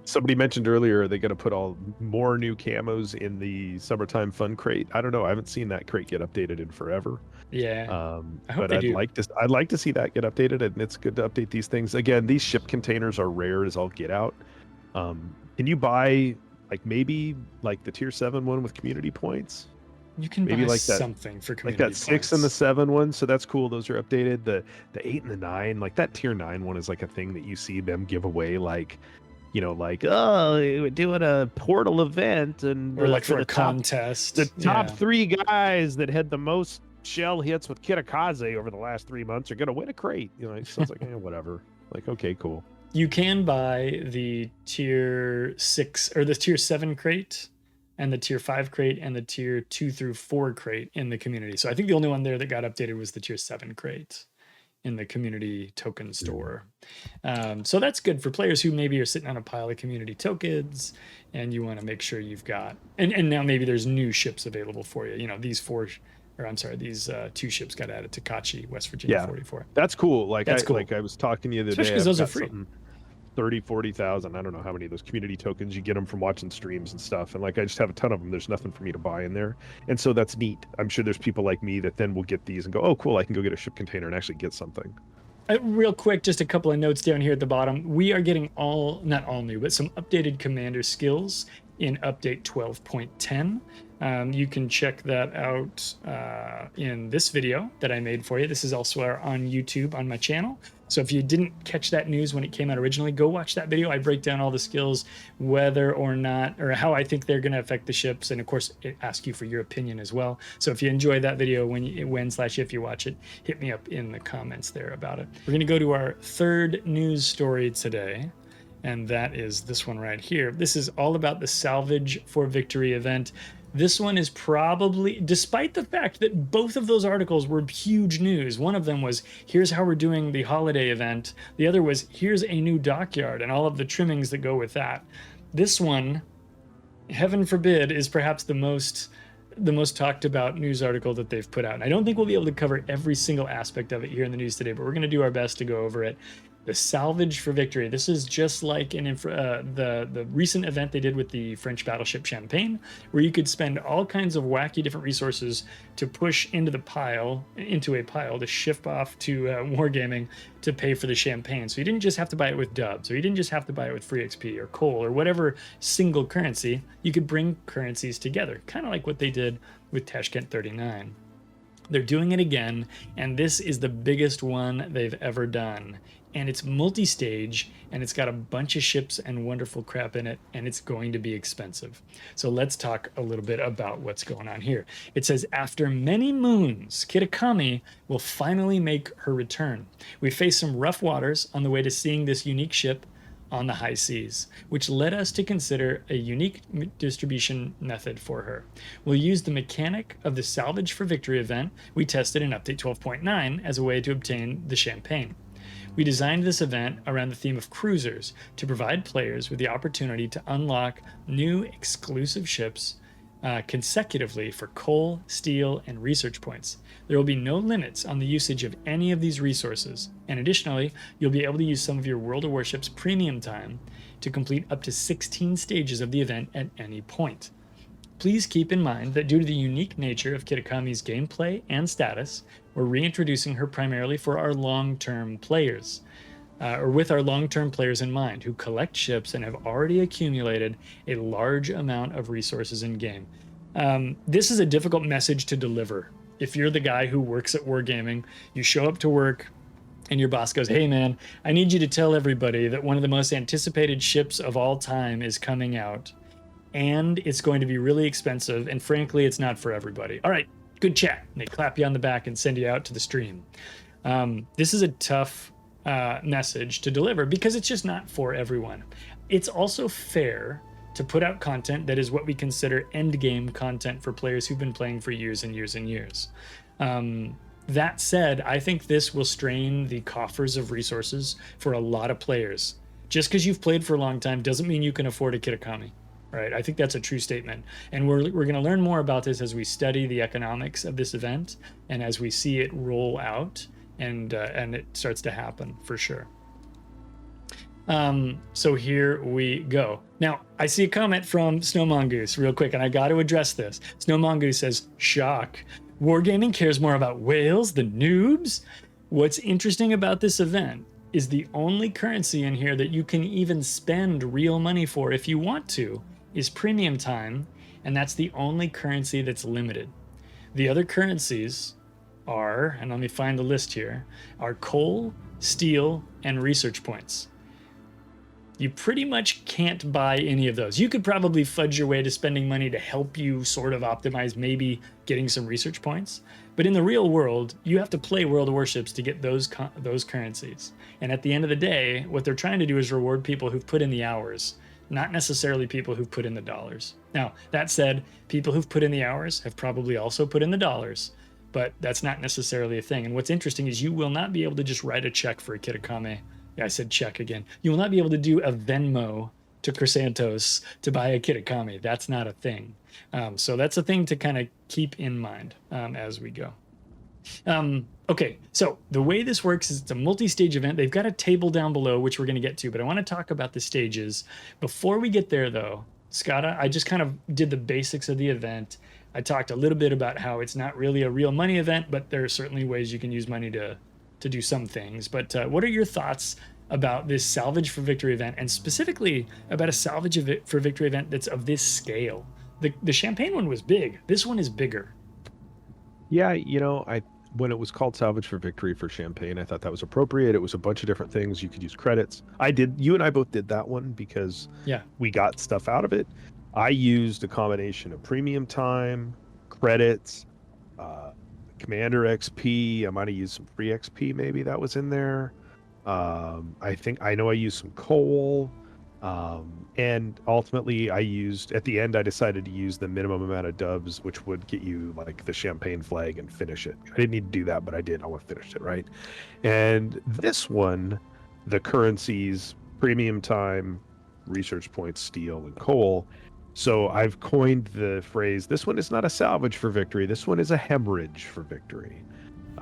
Speaker 2: somebody mentioned earlier, they're going to put all more new camos in the summertime fun crate. I don't know. I haven't seen that crate get updated in forever.
Speaker 1: Yeah.
Speaker 2: But I'd like to see that get updated, and it's good to update these things. Again, these ship containers are rare as all get out. Can you buy maybe the tier 7 one with community points?
Speaker 1: You can
Speaker 2: maybe
Speaker 1: buy
Speaker 2: like that,
Speaker 1: something for community
Speaker 2: like that 6 and the 7 one, so that's cool. Those are updated. The 8 and the 9, like that tier 9 one is like a thing that you see them give away, we're doing a portal event, and
Speaker 1: or for a contest.
Speaker 2: The top 3 guys that had the most shell hits with Kitakami over the last 3 months are gonna win a crate. So it's like whatever. Like, okay, cool.
Speaker 1: You can buy the tier 6 or the tier 7 crate, and the tier 5 crate, and the tier 2 through 4 crate in the community. So I think the only one there that got updated was the tier 7 crate in the community token store. So that's good for players who maybe are sitting on a pile of community tokens and you want to make sure you've got, and now maybe there's new ships available for you. These 2 ships got added to Kachi, West Virginia 44.
Speaker 2: That's cool.
Speaker 1: That's cool.
Speaker 2: I was talking the other
Speaker 1: Especially
Speaker 2: day.
Speaker 1: because those are free.
Speaker 2: 30, 40,000. I don't know how many of those community tokens you get them from watching streams and stuff. And I just have a ton of them. There's nothing for me to buy in there. And so that's neat. I'm sure there's people like me that then will get these and go, oh, cool, I can go get a ship container and actually get something.
Speaker 1: Real quick, just a couple of notes down here at the bottom. We are getting not all new, but some updated commander skills in update 12.10. You can check that out in this video that I made for you. This is also on YouTube on my channel. So if you didn't catch that news when it came out originally, go watch that video. I break down all the skills, whether or not, or how I think they're going to affect the ships. And of course, it asks you for your opinion as well. So if you enjoy that video, if you watch it, hit me up in the comments there about it. We're going to go to our third news story today. And that is this one right here. This is all about the Salvage for Victory event. This one is probably, despite the fact that both of those articles were huge news. One of them was, here's how we're doing the holiday event. The other was, here's a new dockyard and all of the trimmings that go with that. This one, heaven forbid, is perhaps the most the most talked about news article that they've put out. And I don't think we'll be able to cover every single aspect of it here in the news today, but we're going to do our best to go over it. The Salvage for Victory. This is just like the recent event they did with the French battleship Champagne, where you could spend all kinds of wacky different resources to push into a pile to ship off to Wargaming to pay for the Champagne. So you didn't just have to buy it with dubs, or you didn't just have to buy it with free XP or coal or whatever single currency. You could bring currencies together, kind of like what they did with Tashkent 39. They're doing it again, and this is the biggest one they've ever done. And it's multi-stage, and it's got a bunch of ships and wonderful crap in it, and it's going to be expensive. So let's talk a little bit about what's going on here. It says, after many moons, Kitakami will finally make her return. We faced some rough waters on the way to seeing this unique ship on the high seas, which led us to consider a unique distribution method for her. We'll use the mechanic of the Salvage for Victory event we tested in Update 12.9 as a way to obtain the Champagne. We designed this event around the theme of cruisers to provide players with the opportunity to unlock new exclusive ships consecutively for coal, steel, and research points. There will be no limits on the usage of any of these resources, and additionally, you'll be able to use some of your World of Warships premium time to complete up to 16 stages of the event at any point. Please keep in mind that due to the unique nature of Kitakami's gameplay and status, we're reintroducing her primarily for our long-term players, or with our long-term players in mind, who collect ships and have already accumulated a large amount of resources in game. This is a difficult message to deliver. If you're the guy who works at Wargaming, you show up to work and your boss goes, hey man, I need you to tell everybody that one of the most anticipated ships of all time is coming out, and it's going to be really expensive, and frankly, it's not for everybody. All right, good chat. And they clap you on the back and send you out to the stream. This is a tough message to deliver because it's just not for everyone. It's also fair to put out content that is what we consider end game content for players who've been playing for years and years and years. That said, I think this will strain the coffers of resources for a lot of players. Just because you've played for a long time doesn't mean you can afford a Kitakami. Right, I think that's a true statement, and we're going to learn more about this as we study the economics of this event and as we see it roll out and it starts to happen for sure. So here we go. Now I see a comment from Snow Mongoose real quick, and I got to address this. Snow Mongoose says, "Shock! Wargaming cares more about whales than noobs." What's interesting about this event is the only currency in here that you can even spend real money for if you want to is premium time, and that's the only currency that's limited. The other currencies are, and let me find the list here, are coal, steel, and research points. You pretty much can't buy any of those. You could probably fudge your way to spending money to help you sort of optimize maybe getting some research points. But in the real world, you have to play World of Warships to get those currencies. And at the end of the day, what they're trying to do is reward people who've put in the hours, not necessarily people who've put in the dollars. Now, that said, people who've put in the hours have probably also put in the dollars, but that's not necessarily a thing. And what's interesting is you will not be able to just write a check for a Kitakami. Yeah, I said check again. You will not be able to do a Venmo to Chrysantos to buy a Kitakami. That's not a thing. So that's a thing to kind of keep in mind as we go. Okay, so the way this works is it's a multi-stage event. They've got a table down below, which we're going to get to, but I want to talk about the stages. Before we get there, though, Skada, I just kind of did the basics of the event. I talked a little bit about how it's not really a real money event, but there are certainly ways you can use money to do some things. But what are your thoughts about this Salvage for Victory event, and specifically about a Salvage for Victory event that's of this scale? The Champagne one was big. This one is bigger.
Speaker 2: Yeah, when it was called Salvage for Victory for Champagne, I thought that was appropriate. It was a bunch of different things. You could use credits. You and I both did that one because we got stuff out of it. I used a combination of premium time, credits, Commander XP. I might have used some free XP, maybe that was in there. I know I used some coal. And ultimately at the end, I decided to use the minimum amount of dubs, which would get you like the Champagne flag and finish it. I didn't need to do that, but I did. I finished it, right? And this one, the currencies, premium time, research points, steel, and coal, So I've coined the phrase, this one is not a salvage for victory. This one is a hemorrhage for victory.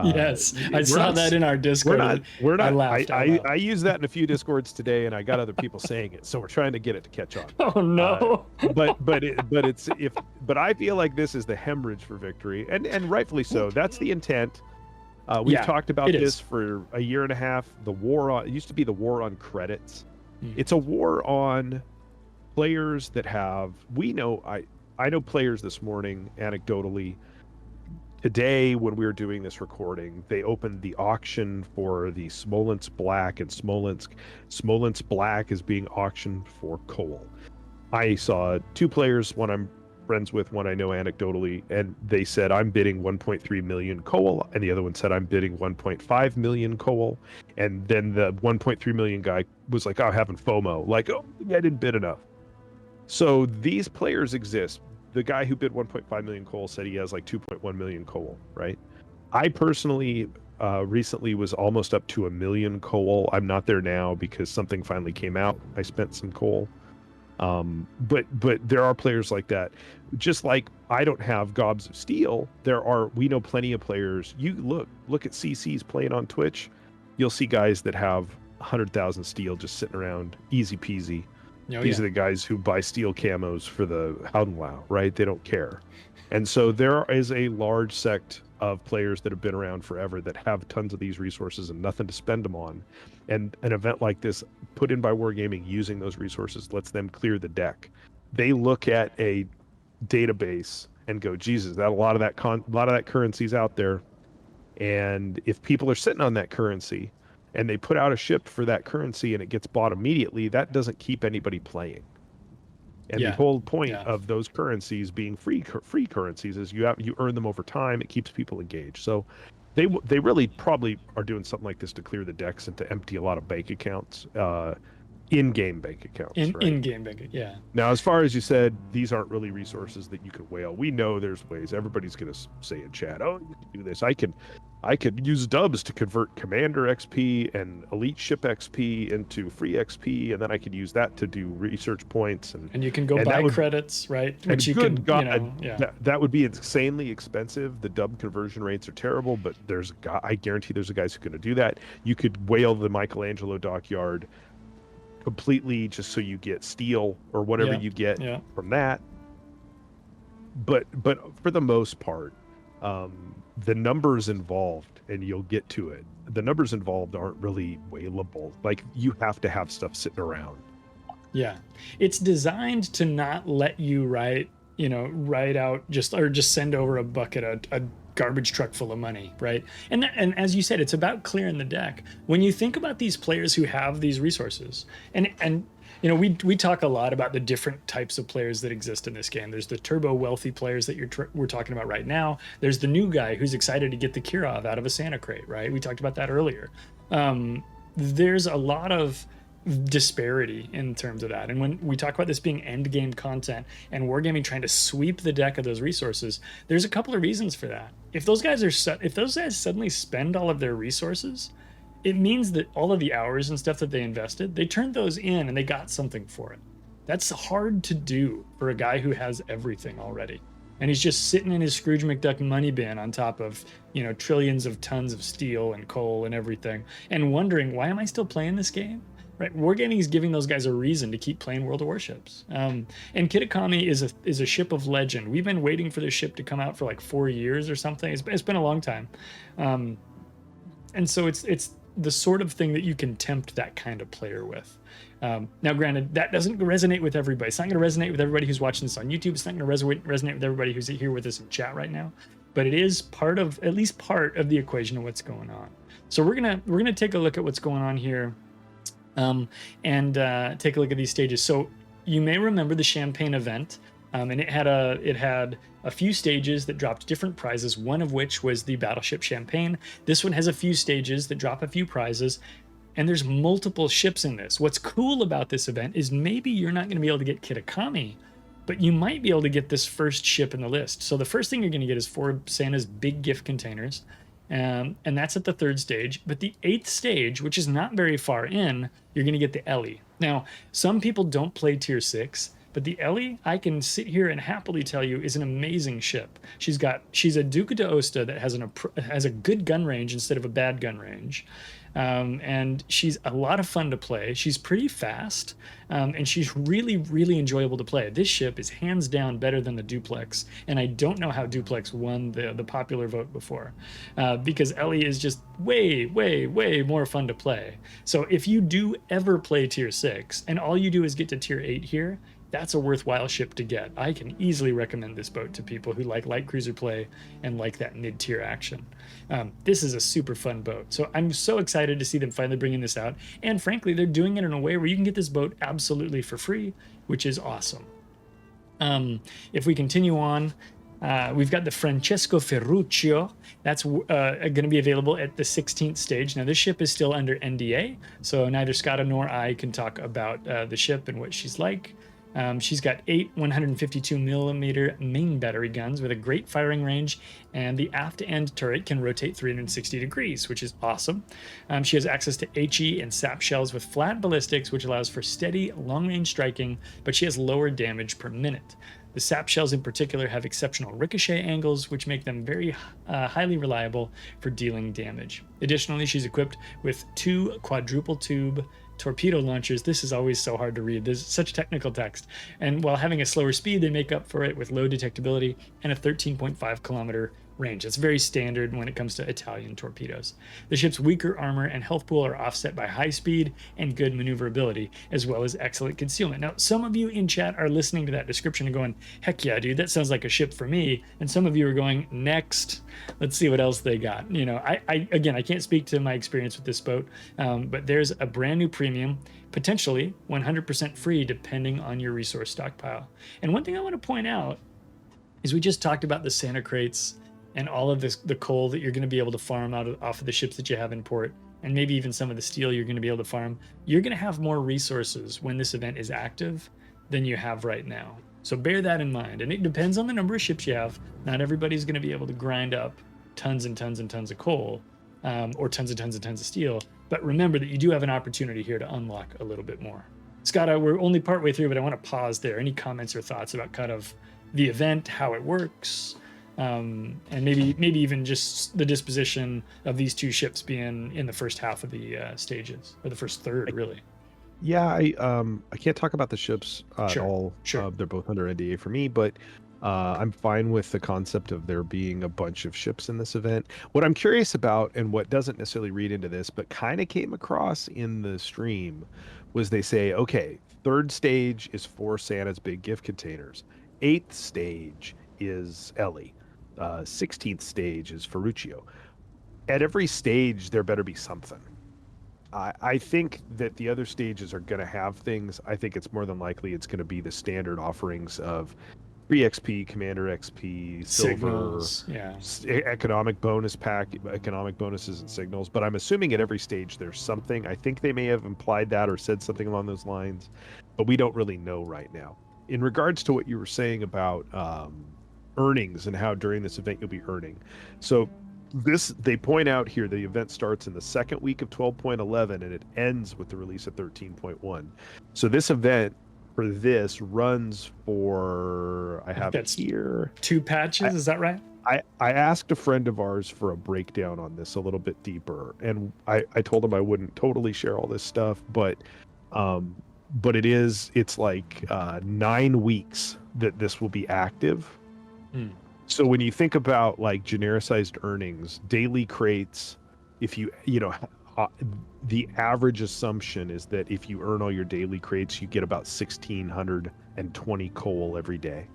Speaker 1: Yes, I
Speaker 2: We're
Speaker 1: saw
Speaker 2: not,
Speaker 1: that in our Discord.
Speaker 2: we're
Speaker 1: I
Speaker 2: not,
Speaker 1: laughed out loud.
Speaker 2: I use that in a few Discords today and I got other people saying it. So we're trying to get it to catch on.
Speaker 1: Oh no.
Speaker 2: But I feel like this is the hemorrhage for victory, and rightfully so. That's the intent. We've talked about this for a year and a half. It used to be the war on credits. It's a war on players that have, I know players this morning, anecdotally, today when we were doing this recording, they opened the auction for the Smolensk Black, and Smolensk Black is being auctioned for coal. I saw two players, one I'm friends with, one I know anecdotally, and they said, I'm bidding 1.3 million coal, and the other one said, I'm bidding 1.5 million coal. And then the 1.3 million guy was like, oh, having FOMO, like, oh, I didn't bid enough. So these players exist. The guy who bid 1.5 million coal said he has like 2.1 million coal, right? I personally recently was almost up to 1 million coal. I'm not there now because something finally came out. I spent some coal. But there are players like that. Just like I don't have gobs of steel, we know plenty of players. You look at CC's playing on Twitch, you'll see guys that have 100,000 steel just sitting around, easy peasy. These are the guys who buy steel camos for the Howdenlau, right? They don't care. And so there is a large sect of players that have been around forever that have tons of these resources and nothing to spend them on. And an event like this put in by Wargaming using those resources lets them clear the deck. They look at a database and go, Jesus, a lot of that currency's out there. And if people are sitting on that currency, and they put out a ship for that currency and it gets bought immediately, that doesn't keep anybody playing. And the whole point of those currencies being free currencies is you earn them over time. It keeps people engaged. So they really probably are doing something like this to clear the decks and to empty a lot of bank accounts, in-game bank accounts.
Speaker 1: In-game bank,
Speaker 2: Now, as far as you said, these aren't really resources that you can whale. We know there's ways. Everybody's going to say in chat, oh, you can do this. I could use dubs to convert commander XP and elite ship XP into free XP, and then I could use that to do research points. And
Speaker 1: you can go buy credits, right?
Speaker 2: Which you can, that would be insanely expensive. The dub conversion rates are terrible, but I guarantee there's guys who are going to do that. You could whale the Michelangelo Dockyard completely just so you get steel or whatever you get from that. But for the most part, the numbers involved, and you'll get to it, the numbers involved aren't really whaleable. Like, you have to have stuff sitting around.
Speaker 1: Yeah, it's designed to not let you write out just send over a bucket, a garbage truck full of money, right? And as you said, it's about clearing the deck. When you think about these players who have these resources, and we talk a lot about the different types of players that exist in this game. There's the turbo wealthy players that we're talking about right now. There's the new guy who's excited to get the Kirov out of a Santa crate, right? We talked about that earlier. There's a lot of disparity in terms of that. And when we talk about this being end game content and Wargaming trying to sweep the deck of those resources, there's a couple of reasons for that. If those guys suddenly spend all of their resources, it means that all of the hours and stuff that they invested, they turned those in and they got something for it. That's hard to do for a guy who has everything already. And he's just sitting in his Scrooge McDuck money bin on top of, trillions of tons of steel and coal and everything, and wondering, why am I still playing this game? Right, Wargaming is giving those guys a reason to keep playing World of Warships. And Kitakami is a ship of legend. We've been waiting for this ship to come out for like 4 years or something. It's been a long time, and so it's the sort of thing that you can tempt that kind of player with. Now, granted, that doesn't resonate with everybody. It's not going to resonate with everybody who's watching this on YouTube. It's not going to resonate with everybody who's here with us in chat right now. But it is at least part of the equation of what's going on. So we're gonna take a look at what's going on here. And take a look at these stages. So you may remember the Champagne event, and it had a few stages that dropped different prizes, one of which was the Battleship Champagne. This one has a few stages that drop a few prizes, and there's multiple ships in this. What's cool about this event is maybe you're not going to be able to get Kitakami, but you might be able to get this first ship in the list. So the first thing you're going to get is 4 Santa's big gift containers. And that's at the 3rd stage. But the 8th stage, which is not very far in, you're going to get the Elli. Now, some people don't play tier 6. But the Elli, I can sit here and happily tell you, is an amazing ship. She's a Duca d'Aosta that has a good gun range instead of a bad gun range. And she's a lot of fun to play. She's pretty fast, and she's really, really enjoyable to play. This ship is hands down better than the Duplex, and I don't know how Duplex won the popular vote before, because Elli is just way, way, way more fun to play. So if you do ever play Tier 6, and all you do is get to Tier 8 here, that's a worthwhile ship to get. I can easily recommend this boat to people who like light cruiser play and like that mid-tier action. This is a super fun boat. So I'm so excited to see them finally bringing this out. And frankly, they're doing it in a way where you can get this boat absolutely for free, which is awesome. If we continue on, we've got the Francesco Ferrucio. That's going to be available at the 16th stage. Now, this ship is still under NDA, so neither Skada nor I can talk about the ship and what she's like. She's got 8 152mm main battery guns with a great firing range, and the aft end turret can rotate 360 degrees, which is awesome. She has access to HE and SAP shells with flat ballistics, which allows for steady, long-range striking, but she has lower damage per minute. The SAP shells in particular have exceptional ricochet angles, which make them very highly reliable for dealing damage. Additionally, she's equipped with 2 quadruple tube torpedo launchers. This is always so hard to read. There's such technical text. And while having a slower speed, they make up for it with low detectability and a 13.5 kilometer range. That's very standard when it comes to Italian torpedoes. The ship's weaker armor and health pool are offset by high speed and good maneuverability, as well as excellent concealment. Now, some of you in chat are listening to that description and going, heck yeah, dude, that sounds like a ship for me. And some of you are going, next, let's see what else they got. You know, I can't speak to my experience with this boat, but there's a brand new premium, potentially 100% free, depending on your resource stockpile. And one thing I want to point out is we just talked about the Santa crates and all of the coal that you're going to be able to farm off of the ships that you have in port, and maybe even some of the steel you're going to be able to farm. You're going to have more resources when this event is active than you have right now. So bear that in mind. And it depends on the number of ships you have. Not everybody's going to be able to grind up tons and tons and tons of coal, or tons and tons and tons of steel. But remember that you do have an opportunity here to unlock a little bit more. Skada, we're only partway through, but I want to pause there. Any comments or thoughts about kind of the event, how it works, and maybe even just the disposition of these two ships being in the first half of the stages, or the first third, really?
Speaker 2: Yeah, I can't talk about the ships at all.
Speaker 1: Sure.
Speaker 2: They're both under NDA for me, but I'm fine with the concept of there being a bunch of ships in this event. What I'm curious about, and what doesn't necessarily read into this, but kind of came across in the stream, was they say, okay, 3rd stage is for Santa's big gift containers. 8th stage is Elli. 16th stage is Ferrucio. At every stage, there better be something. I think that the other stages are going to have things. I think it's more than likely it's going to be the standard offerings of free XP, Commander XP, Silver,
Speaker 1: Signals, yeah,
Speaker 2: economic bonus pack, economic bonuses and signals. But I'm assuming at every stage there's something. I think they may have implied that or said something along those lines, but we don't really know right now. In regards to what you were saying about earnings and how during this event you'll be earning. So they point out here the event starts in the 2nd week of 12.11 and it ends with the release of 13.1. So this event for this runs for, I have it here,
Speaker 1: 2 patches. Is that right?
Speaker 2: I asked a friend of ours for a breakdown on this a little bit deeper, and I told him I wouldn't totally share all this stuff, but it's like 9 weeks that this will be active. So when you think about like genericized earnings, daily crates, if the average assumption is that if you earn all your daily crates, you get about 1,620 coal every day.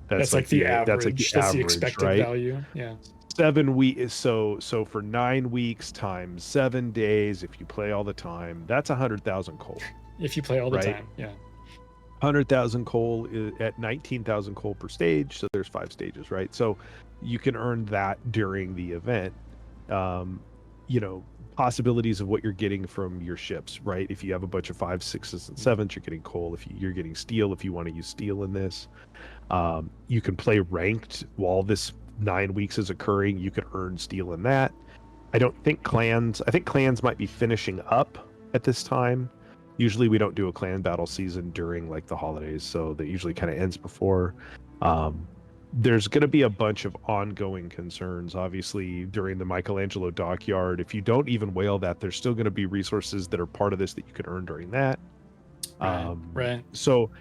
Speaker 1: That's like the average. That's the expected
Speaker 2: right?
Speaker 1: value. Yeah.
Speaker 2: 7 weeks. So for 9 weeks times 7 days, if you play all the time, that's 100,000 coal.
Speaker 1: If you play all the time, yeah.
Speaker 2: 100,000 coal at 19,000 coal per stage, so there's 5 stages, right? So you can earn that during the event. Possibilities of what you're getting from your ships, right? If you have a bunch of 5s, 6s, and 7s, you're getting coal. If you're getting steel, if you want to use steel in this, you can play ranked while this 9 weeks is occurring. You can earn steel in that. I think clans might be finishing up at this time. Usually we don't do a clan battle season during like the holidays, so that usually kind of ends before. Um, there's going to be a bunch of ongoing concerns, obviously, during the Michelangelo Dockyard. If you don't even whale that, there's still going to be resources that are part of this that you can earn during that.
Speaker 1: Right.
Speaker 2: So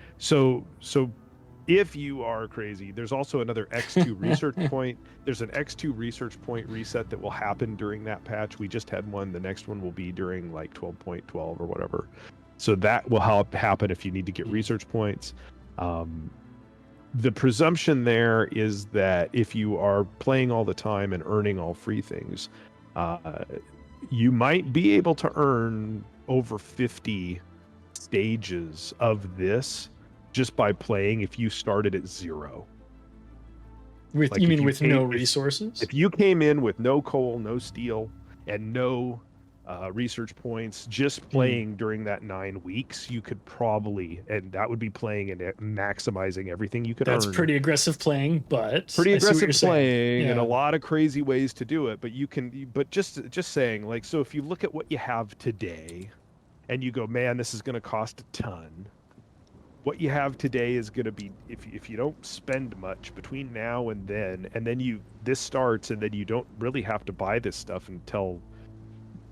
Speaker 2: if you are crazy, there's also another X2 research point. There's an X2 research point reset that will happen during that patch. We just had one. The next one will be during like 12.12 or whatever. So that will happen if you need to get research points. The presumption there is that if you are playing all the time and earning all free things, you might be able to earn over 50 stages of this just by playing if you started at 0.
Speaker 1: With
Speaker 2: Like
Speaker 1: you
Speaker 2: if
Speaker 1: mean
Speaker 2: you
Speaker 1: with
Speaker 2: came-
Speaker 1: no
Speaker 2: if-
Speaker 1: resources?
Speaker 2: If you came in with no coal, no steel, and no research points, just playing during that 9 weeks, you could probably, and that would be playing and maximizing everything you could
Speaker 1: That's
Speaker 2: earn.
Speaker 1: pretty aggressive playing, but
Speaker 2: Pretty
Speaker 1: I see what
Speaker 2: aggressive
Speaker 1: you're saying.
Speaker 2: playing and a
Speaker 1: Yeah.
Speaker 2: lot of crazy ways to do it, but you can, but just saying, like, so if you look at what you have today and you go, man, this is going to cost a ton. What you have today is going to be, if you don't spend much between now and then this starts and then you don't really have to buy this stuff until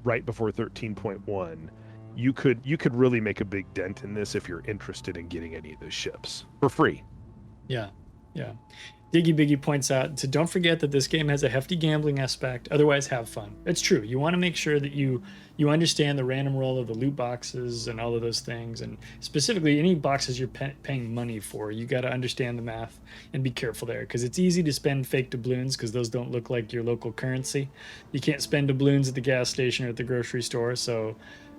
Speaker 2: right before 13.1, you could really make a big dent in this if you're interested in getting any of those ships for free.
Speaker 1: Yeah. Diggy Biggie points out to don't forget that this game has a hefty gambling aspect. Otherwise, have fun. It's true. You want to make sure that you understand the random roll of the loot boxes and all of those things, and specifically any boxes you're paying money for. You got to understand the math and be careful there, because it's easy to spend fake doubloons because those don't look like your local currency. You can't spend doubloons at the gas station or at the grocery store, so.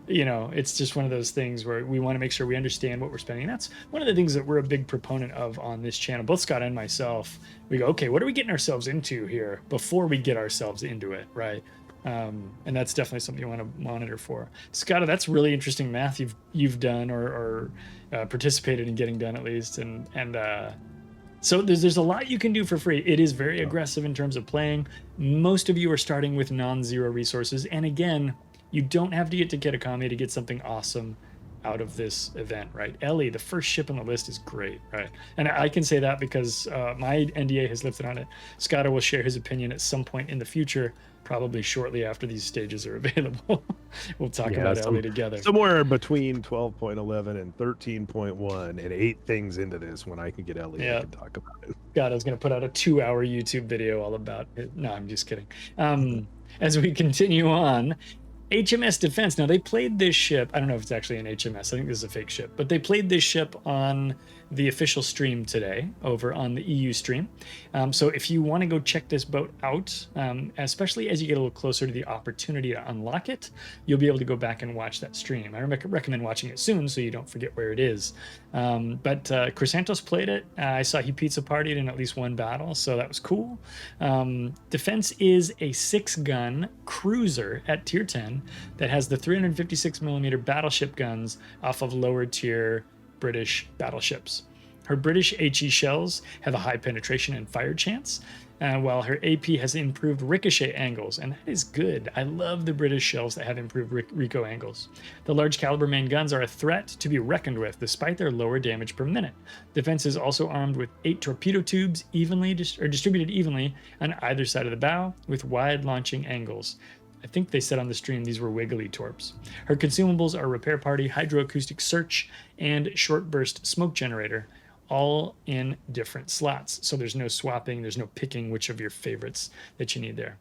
Speaker 1: It's just one of those things where we want to make sure we understand what we're spending. And that's one of the things that we're a big proponent of on this channel. Both Scott and myself, we go, okay, what are we getting ourselves into here before we get ourselves into it, right? And that's definitely something you want to monitor for. Skada, that's really interesting math you've done or participated in getting done at least. So there's a lot you can do for free. It is very aggressive in terms of playing. Most of you are starting with non-zero resources. And again, you don't have to get to Kitakami to get something awesome out of this event, right? Elli, the first ship on the list, is great, right? And I can say that because my NDA has lifted on it. Skada will share his opinion at some point in the future, probably shortly after these stages are available. We'll talk about Elli together.
Speaker 2: Somewhere between 12.11 and 13.1 and 8 things into this when I can get Elli, I can talk about it.
Speaker 1: God, I was going to put out a 2-hour YouTube video all about it. No, I'm just kidding. As we continue on, HMS Defense. Now, they played this ship. I don't know if it's actually an HMS. I think this is a fake ship. But they played this ship on the official stream today over on the EU stream. So if you want to go check this boat out, especially as you get a little closer to the opportunity to unlock it, you'll be able to go back and watch that stream. I recommend watching it soon so you don't forget where it is. But Chrysantos played it. I saw he pizza partied in at least one battle, so that was cool. Defense is a 6-gun cruiser at tier 10 that has the 356mm battleship guns off of lower tier British battleships. Her British HE shells have a high penetration and fire chance, while her AP has improved ricochet angles, and that is good. I love the British shells that have improved Rico angles. The large caliber main guns are a threat to be reckoned with, despite their lower damage per minute. Defense is also armed with 8 torpedo tubes distributed evenly on either side of the bow, with wide launching angles. I think they said on the stream these were wiggly torps. Her consumables are repair party, hydroacoustic search, and short burst smoke generator, all in different slots. So there's no swapping, there's no picking which of your favorites that you need there.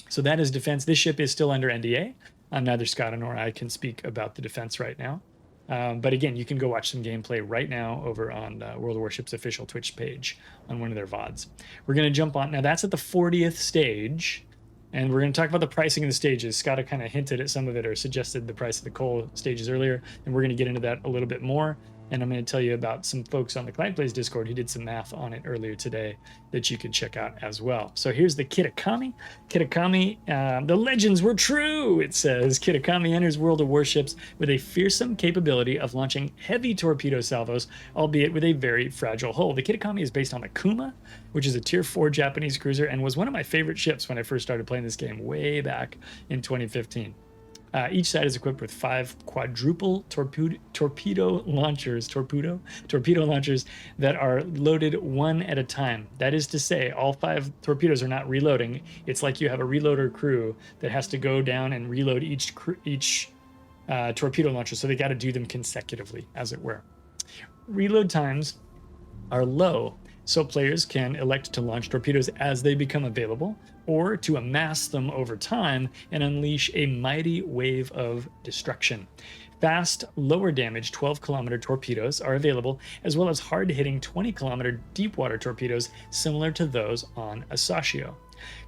Speaker 1: So that is Defense. This ship is still under NDA. Neither Scott nor I can speak about the Defense right now. But again, you can go watch some gameplay right now over on World of Warships' official Twitch page on one of their VODs. We're going to jump on. Now that's at the 40th stage. And we're going to talk about the pricing of the stages. Scott kind of hinted at some of it or suggested the price of the coal stages earlier, and we're going to get into that a little bit more. And I'm going to tell you about some folks on the Clyde Plays Discord who did some math on it earlier today that you can check out as well. So here's the Kitakami. Kitakami, the legends were true, it says. Kitakami enters World of Warships with a fearsome capability of launching heavy torpedo salvos, albeit with a very fragile hull. The Kitakami is based on the Kuma, which is a tier 4 Japanese cruiser and was one of my favorite ships when I first started playing this game way back in 2015. Each side is equipped with 5 quadruple torpedo launchers that are loaded one at a time. That is to say, all 5 torpedoes are not reloading. It's like you have a reloader crew that has to go down and reload each torpedo launcher, so they got to do them consecutively, as it were. Reload times are low, so players can elect to launch torpedoes as they become available, or to amass them over time and unleash a mighty wave of destruction. Fast, lower damage 12-kilometer torpedoes are available, as well as hard-hitting 20-kilometer deep-water torpedoes similar to those on Asashio.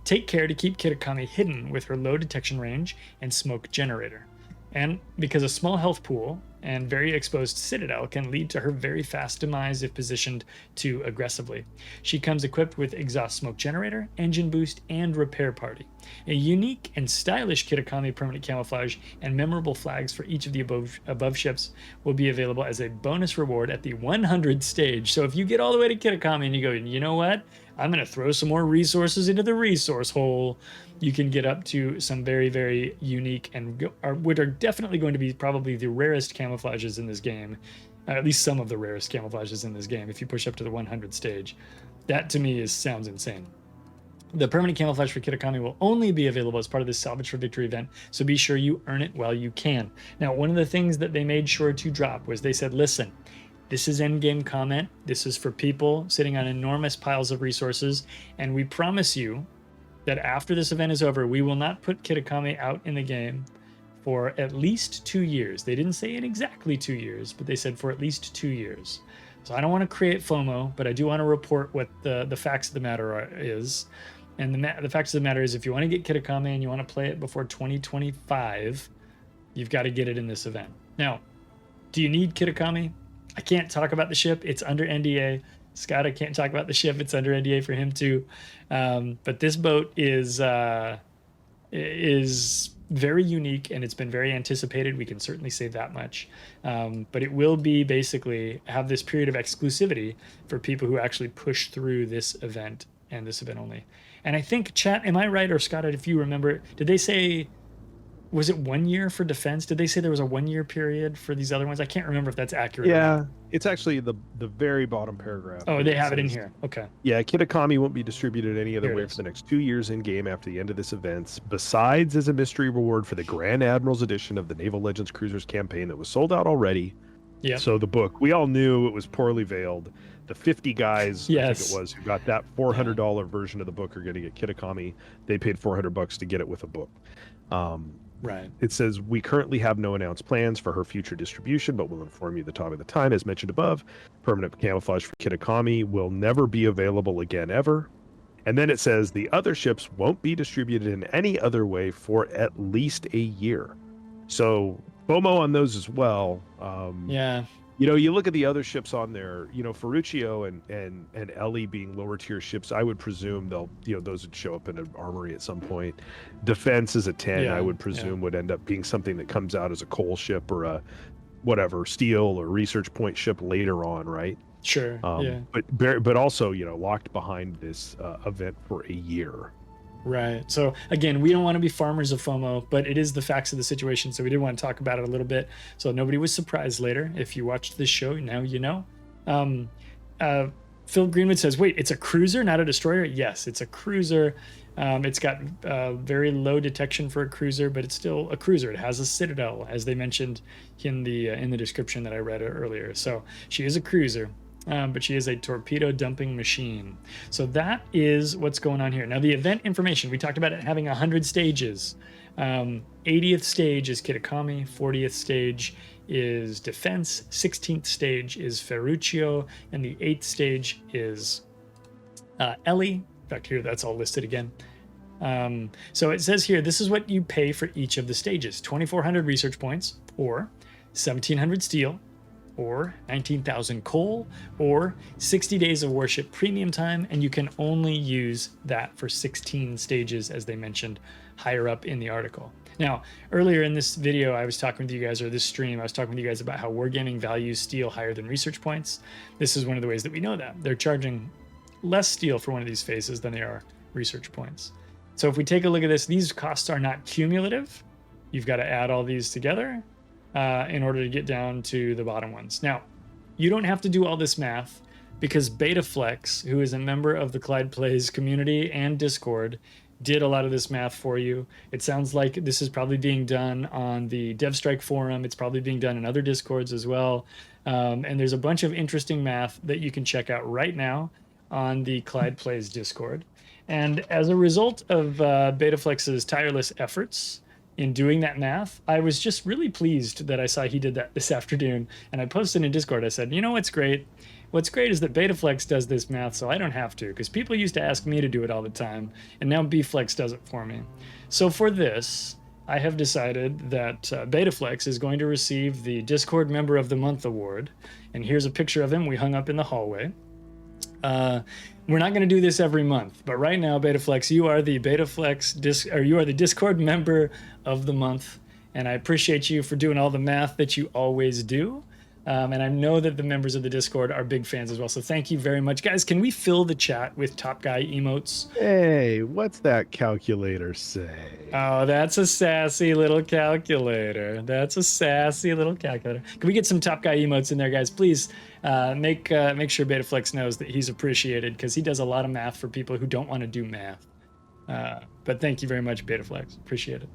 Speaker 1: Take care to keep Kitakami hidden with her low detection range and smoke generator. And because a small health pool and very exposed citadel can lead to her very fast demise if positioned too aggressively. She comes equipped with exhaust smoke generator, engine boost, and repair party. A unique and stylish Kitakami permanent camouflage and memorable flags for each of the above ships will be available as a bonus reward at the 100 stage. So if you get all the way to Kitakami and you go, you know what? I'm going to throw some more resources into the resource hole. You can get up to some very, very unique and what are definitely going to be probably the rarest camouflages in this game. At least some of the rarest camouflages in this game if you push up to the 100 stage. That to me sounds insane. The permanent camouflage for Kitakami will only be available as part of this Salvage for Victory event, so be sure you earn it while you can. Now, one of the things that they made sure to drop was they said, listen, this is endgame comment. This is for people sitting on enormous piles of resources, and we promise you that after this event is over, we will not put Kitakami out in the game for at least 2 years. They didn't say in exactly 2 years, but they said for at least 2 years. So I don't want to create FOMO, but I do want to report what the facts of the matter is. And the facts of the matter is, if you want to get Kitakami and you want to play it before 2025, you've got to get it in this event. Now, do you need Kitakami? I can't talk about the ship. It's under NDA. Skada can't talk about the ship. It's under NDA for him too. But this boat is very unique, and it's been very anticipated. We can certainly say that much. But it will be basically have this period of exclusivity for people who actually push through this event and this event only. And I think, chat, am I right, or Scott, if you remember, did they say, was it 1 year for defense? Did they say there was a 1 year period for these other ones? I can't remember if that's accurate.
Speaker 2: Yeah, it's actually the very bottom paragraph.
Speaker 1: Oh, they have it in here. Okay.
Speaker 2: Yeah, Kitakami won't be distributed any other way for the next 2 years in game after the end of this event, besides as a mystery reward for the Grand Admiral's edition of the Naval Legends Cruisers campaign that was sold out already. Yeah. So the book, we all knew it was poorly veiled. The 50 guys, I think it was, who got that $400 version of the book are going to get Kitakami. They paid $400 to get it with a book.
Speaker 1: Right.
Speaker 2: It says, we currently have no announced plans for her future distribution, but we'll inform you the top of the time. As mentioned above, permanent camouflage for Kitakami will never be available again ever. And then it says the other ships won't be distributed in any other way for at least a year. So FOMO on those as well.
Speaker 1: Yeah.
Speaker 2: You know, you look at the other ships on there, you know, Ferrucio and Elli being lower tier ships, I would presume those would show up in an armory at some point. Defense is a 10, I would presume would end up being something that comes out as a coal ship or a whatever, steel or research point ship later on, right?
Speaker 1: Sure.
Speaker 2: But also, you know, locked behind this event for a year.
Speaker 1: Right. So again, we don't want to be farmers of FOMO, but it is the facts of the situation. So we did want to talk about it a little bit, so nobody was surprised later. If you watched this show, now you know. Phil Greenwood says, "Wait, it's a cruiser, not a destroyer." Yes, it's a cruiser. It's got very low detection for a cruiser, but it's still a cruiser. It has a citadel, as they mentioned in the description that I read earlier. So she is a cruiser. But she is a torpedo dumping machine. So that is what's going on here. Now, the event information, we talked about it having 100 stages. 80th stage is Kitakami, 40th stage is Defense, 16th stage is Ferrucio, and the 8th stage is Elli. In fact, here, that's all listed again. So it says here, this is what you pay for each of the stages. 2,400 research points, or 1,700 steel, or 19,000 coal, or 60 days of warship premium time, and you can only use that for 16 stages, as they mentioned higher up in the article. Now, earlier in this video, I was talking with you guys, or this stream, I was talking with you guys about how Wargaming values steel higher than research points. This is one of the ways that we know that. They're charging less steel for one of these phases than they are research points. So if we take a look at this, these costs are not cumulative. you've got to add all these together in order to get down to the bottom ones. Now, you don't have to do all this math because Betaflex, who is a member of the Clyde Plays community and Discord, did a lot of this math for you. It sounds like this is probably being done on the DevStrike forum. It's probably being done in other Discords as well. And there's a bunch of interesting math that you can check out right now on the Clyde Plays Discord. And as a result of Betaflex's tireless efforts in doing that math, I was just really pleased that I saw he did that this afternoon. And I posted in Discord, I said, you know what's great? What's great is that Betaflex does this math, so I don't have to, because people used to ask me to do it all the time, and now Bflex does it for me. So for this, I have decided that Betaflex is going to receive the Discord Member of the Month award, and here's a picture of him we hung up in the hallway. We're not going to do this every month, but right now, Betaflex, you are the you are the Discord Member of the Month, and I appreciate you for doing all the math that you always do. And I know that the members of the Discord are big fans as well. So thank you very much. Guys, can we fill the chat with Top Guy emotes?
Speaker 2: Hey, what's that calculator say?
Speaker 1: Oh, that's a sassy little calculator. That's a sassy little calculator. Can we get some Top Guy emotes in there, guys? Please make sure Betaflex knows that he's appreciated, because he does a lot of math for people who don't want to do math. But thank you very much, Betaflex. Appreciate it.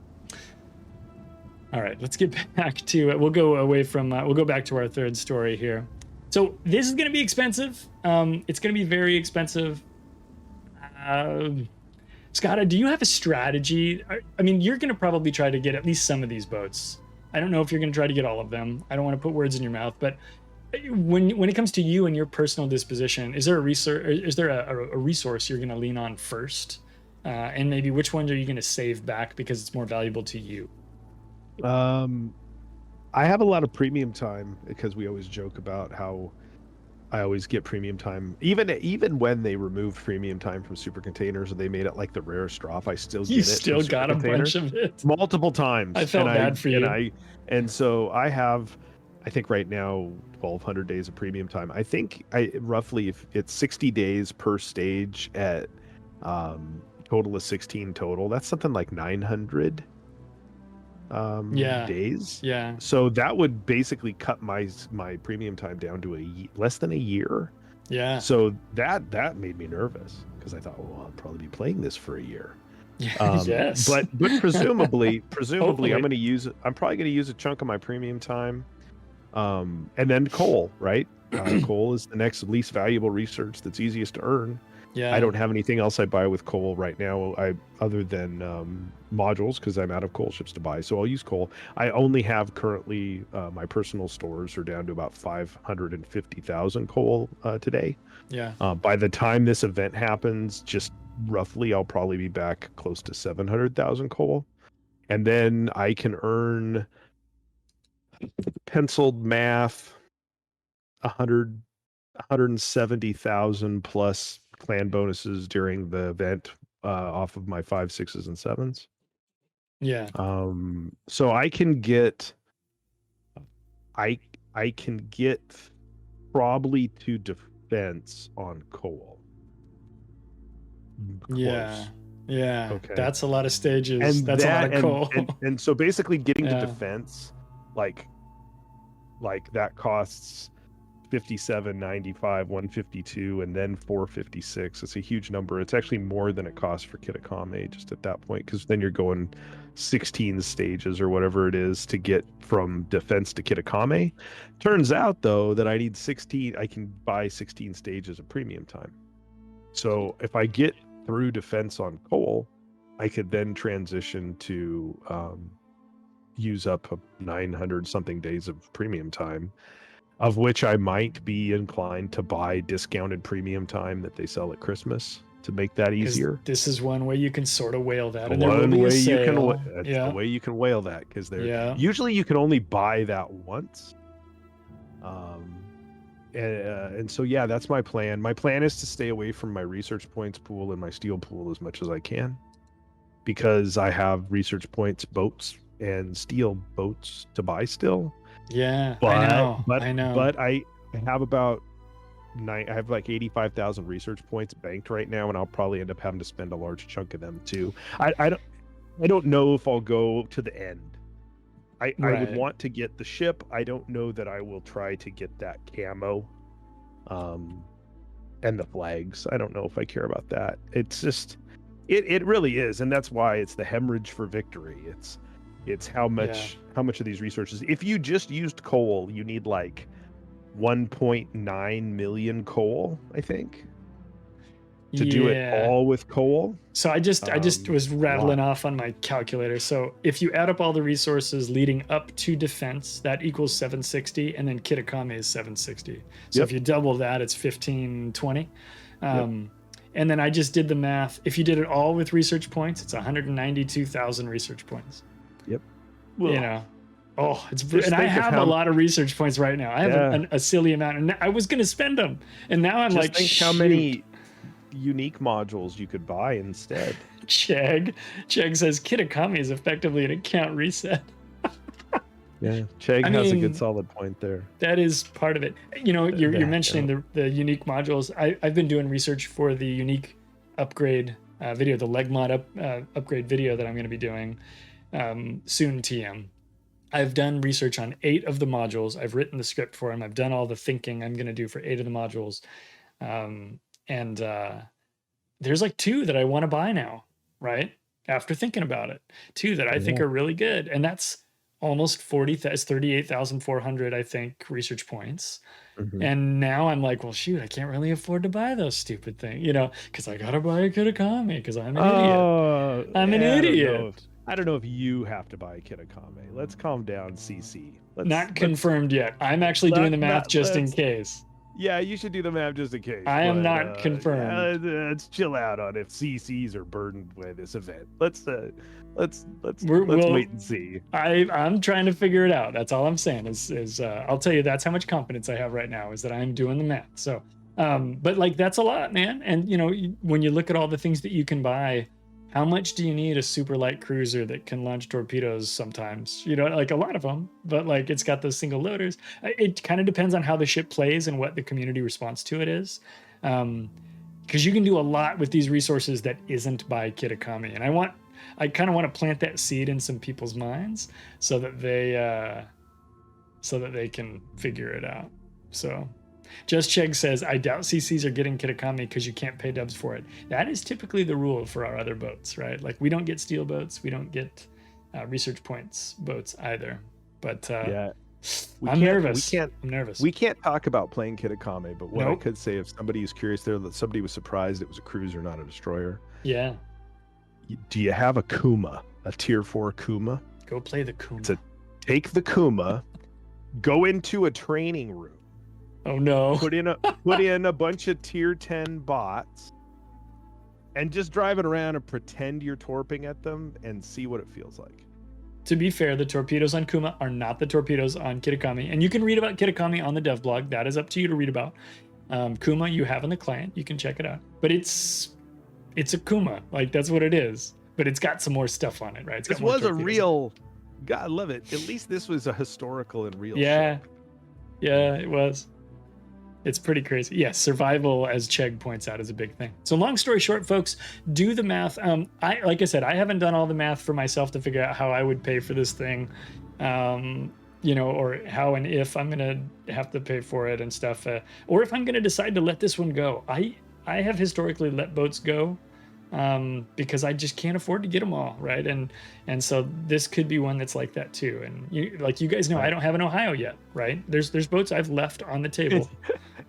Speaker 1: All right, let's get back to it. We'll go back to our third story here. So this is going to be expensive. It's going to be very expensive. Skada, do you have a strategy? I mean, you're going to probably try to get at least some of these boats. I don't know if you're going to try to get all of them. I don't want to put words in your mouth, but when it comes to you and your personal disposition, is there a resource you're going to lean on first? And maybe which ones are you going to save back because it's more valuable to you?
Speaker 2: I have a lot of premium time, because we always joke about how I always get premium time. Even when they removed premium time from Supercontainers and they made it like the rarest drop, I still get it.
Speaker 1: You still got a bunch of it
Speaker 2: multiple times.
Speaker 1: I felt bad for you.
Speaker 2: And so I have, I think right now 1,200 days of premium time. I think roughly, if it's 60 days per stage at total of 16 total, that's something like 900 days.
Speaker 1: Yeah.
Speaker 2: So that would basically cut my premium time down to less than a year.
Speaker 1: Yeah.
Speaker 2: So that made me nervous, because I thought, well, I'll probably be playing this for a year.
Speaker 1: Yes.
Speaker 2: But presumably I'm probably going to use a chunk of my premium time. And then coal, right? Coal is the next least valuable research that's easiest to earn.
Speaker 1: Yeah.
Speaker 2: I don't have anything else I buy with coal right now, other than modules, because I'm out of coal ships to buy. So I'll use coal. I only have currently my personal stores are down to about 550,000 coal today.
Speaker 1: Yeah.
Speaker 2: By the time this event happens, just roughly, I'll probably be back close to 700,000 coal, and then I can earn, penciled math, 170,000 plus clan bonuses during the event off of my 5s, 6s, and 7s.
Speaker 1: Yeah.
Speaker 2: So I can get probably to defense on coal. Close.
Speaker 1: Yeah.
Speaker 2: Okay.
Speaker 1: That's a lot of stages.
Speaker 2: And
Speaker 1: that's a lot of coal.
Speaker 2: And so basically getting to defense, like that costs 57.95, 152, and then 456. It's a huge number. It's actually more than it costs for Kitakami just at that point, because then you're going 16 stages or whatever it is to get from defense to Kitakami. Turns out though that I need 16. I can buy 16 stages of premium time. So if I get through defense on coal, I could then transition to use up 900 something days of premium time, of which I might be inclined to buy discounted premium time that they sell at Christmas to make that easier.
Speaker 1: This is one way you can sort of whale that.
Speaker 2: That's the way you can whale that, because usually you can only buy that once. And so yeah, that's my plan. My plan is to stay away from my research points pool and my steel pool as much as I can, because I have research points boats and steel boats to buy still.
Speaker 1: Yeah,
Speaker 2: I
Speaker 1: know.
Speaker 2: But I have about I have like 85,000 research points banked right now, and I'll probably end up having to spend a large chunk of them too. I don't know if I'll go to the end I would
Speaker 1: Right.
Speaker 2: want to get the ship. I don't know that I will try to get that camo, and the flags. I don't know if I care about that. It's just, it really is, and that's why it's the hemorrhage for victory. It's how much of these resources. If you just used coal, you need like 1.9 million coal, I think, to do it
Speaker 1: Yeah.
Speaker 2: all with coal.
Speaker 1: So I just was rattling off on my calculator. So if you add up all the resources leading up to defense, that equals 760, and then Kitakami is 760. So
Speaker 2: Yep.
Speaker 1: if you double that, it's 1520.
Speaker 2: Yep.
Speaker 1: And then I just did the math. If you did it all with research points, it's 192,000 research points.
Speaker 2: Yep.
Speaker 1: You know, it's
Speaker 2: Just
Speaker 1: and I
Speaker 2: think of
Speaker 1: have
Speaker 2: how-
Speaker 1: a lot of research points right now. I have a silly amount, and I was going to spend them, and now I'm
Speaker 2: Just
Speaker 1: like,
Speaker 2: think how
Speaker 1: shoot.
Speaker 2: many unique modules you could buy instead.
Speaker 1: Chegg says Kitakami is effectively an account reset.
Speaker 2: Yeah, Chegg
Speaker 1: I
Speaker 2: has a
Speaker 1: mean,
Speaker 2: good solid point there.
Speaker 1: That is part of it. You know, you're
Speaker 2: Yeah,
Speaker 1: mentioning the unique modules. I've been doing research for the unique upgrade video, the leg mod upgrade video that I'm going to be doing soon. TM. I've done research on 8 of the modules. I've written the script for them. I've done all the thinking I'm going to do for 8 of the modules. And there's like 2 that I want to buy now, right? After thinking about it, 2 that I think are really good. And that's almost 38,400, I think, research points.
Speaker 2: Mhm.
Speaker 1: And now I'm like, well, shoot, I can't really afford to buy those stupid things, you know, because I got to buy a Kitakami because I'm an idiot. I'm an idiot.
Speaker 2: I don't know if you have to buy a Kitakami. Let's calm down, CC.
Speaker 1: Not confirmed yet. I'm actually doing the math just in case.
Speaker 2: Yeah, you should do the math just in case.
Speaker 1: I am not confirmed.
Speaker 2: Let's chill out on if CCs are burdened by this event. Let's
Speaker 1: We'll
Speaker 2: wait and see.
Speaker 1: I'm trying to figure it out. That's all I'm saying is I'll tell you that's how much confidence I have right now is that I'm doing the math. So, but like that's a lot, man. And you know, when you look at all the things that you can buy, how much do you need a super light cruiser that can launch torpedoes sometimes? You know, like a lot of them, but like it's got those single loaders. It kind of depends on how the ship plays and what the community response to it is. Because you can do a lot with these resources that isn't by Kitakami. And I kind of want to plant that seed in some people's minds so that they can figure it out. So Just Chegg says, I doubt CCs are getting Kitakami because you can't pay dubs for it. That is typically the rule for our other boats, right? Like we don't get steel boats, we don't get research points boats either. But
Speaker 2: Yeah.
Speaker 1: I'm nervous. I'm nervous.
Speaker 2: We can't talk about playing Kitakami, but what I
Speaker 1: Nope.
Speaker 2: could say, if somebody is curious there, that somebody was surprised it was a cruiser, not a destroyer.
Speaker 1: Yeah.
Speaker 2: Do you have a Kuma, a tier 4 Kuma?
Speaker 1: Go play the Kuma.
Speaker 2: Take the Kuma, go into a training room,
Speaker 1: Oh no.
Speaker 2: put in a bunch of tier 10 bots, and just drive it around and pretend you're torping at them and see what it feels like.
Speaker 1: To be fair, the torpedoes on Kuma are not the torpedoes on Kitakami. And you can read about Kitakami on the dev blog. That is up to you to read about. Kuma you have in the client. You can check it out. But it's a Kuma. Like, that's what it is. But it's got some more stuff on it, right? It's got
Speaker 2: This
Speaker 1: more
Speaker 2: was a
Speaker 1: torpedoes.
Speaker 2: real... God, I love it. At least this was a historical and real
Speaker 1: Yeah.
Speaker 2: ship.
Speaker 1: Yeah, it was. It's pretty crazy. Yes, survival, as Chegg points out, is a big thing. So long story short, folks, do the math. Like I said, I haven't done all the math for myself to figure out how I would pay for this thing, or how and if I'm gonna have to pay for it and stuff, or if I'm gonna decide to let this one go. I have historically let boats go because I just can't afford to get them all, right? And so this could be one that's like that too. And you guys know, I don't have an Ohio yet, right? There's boats I've left on the table.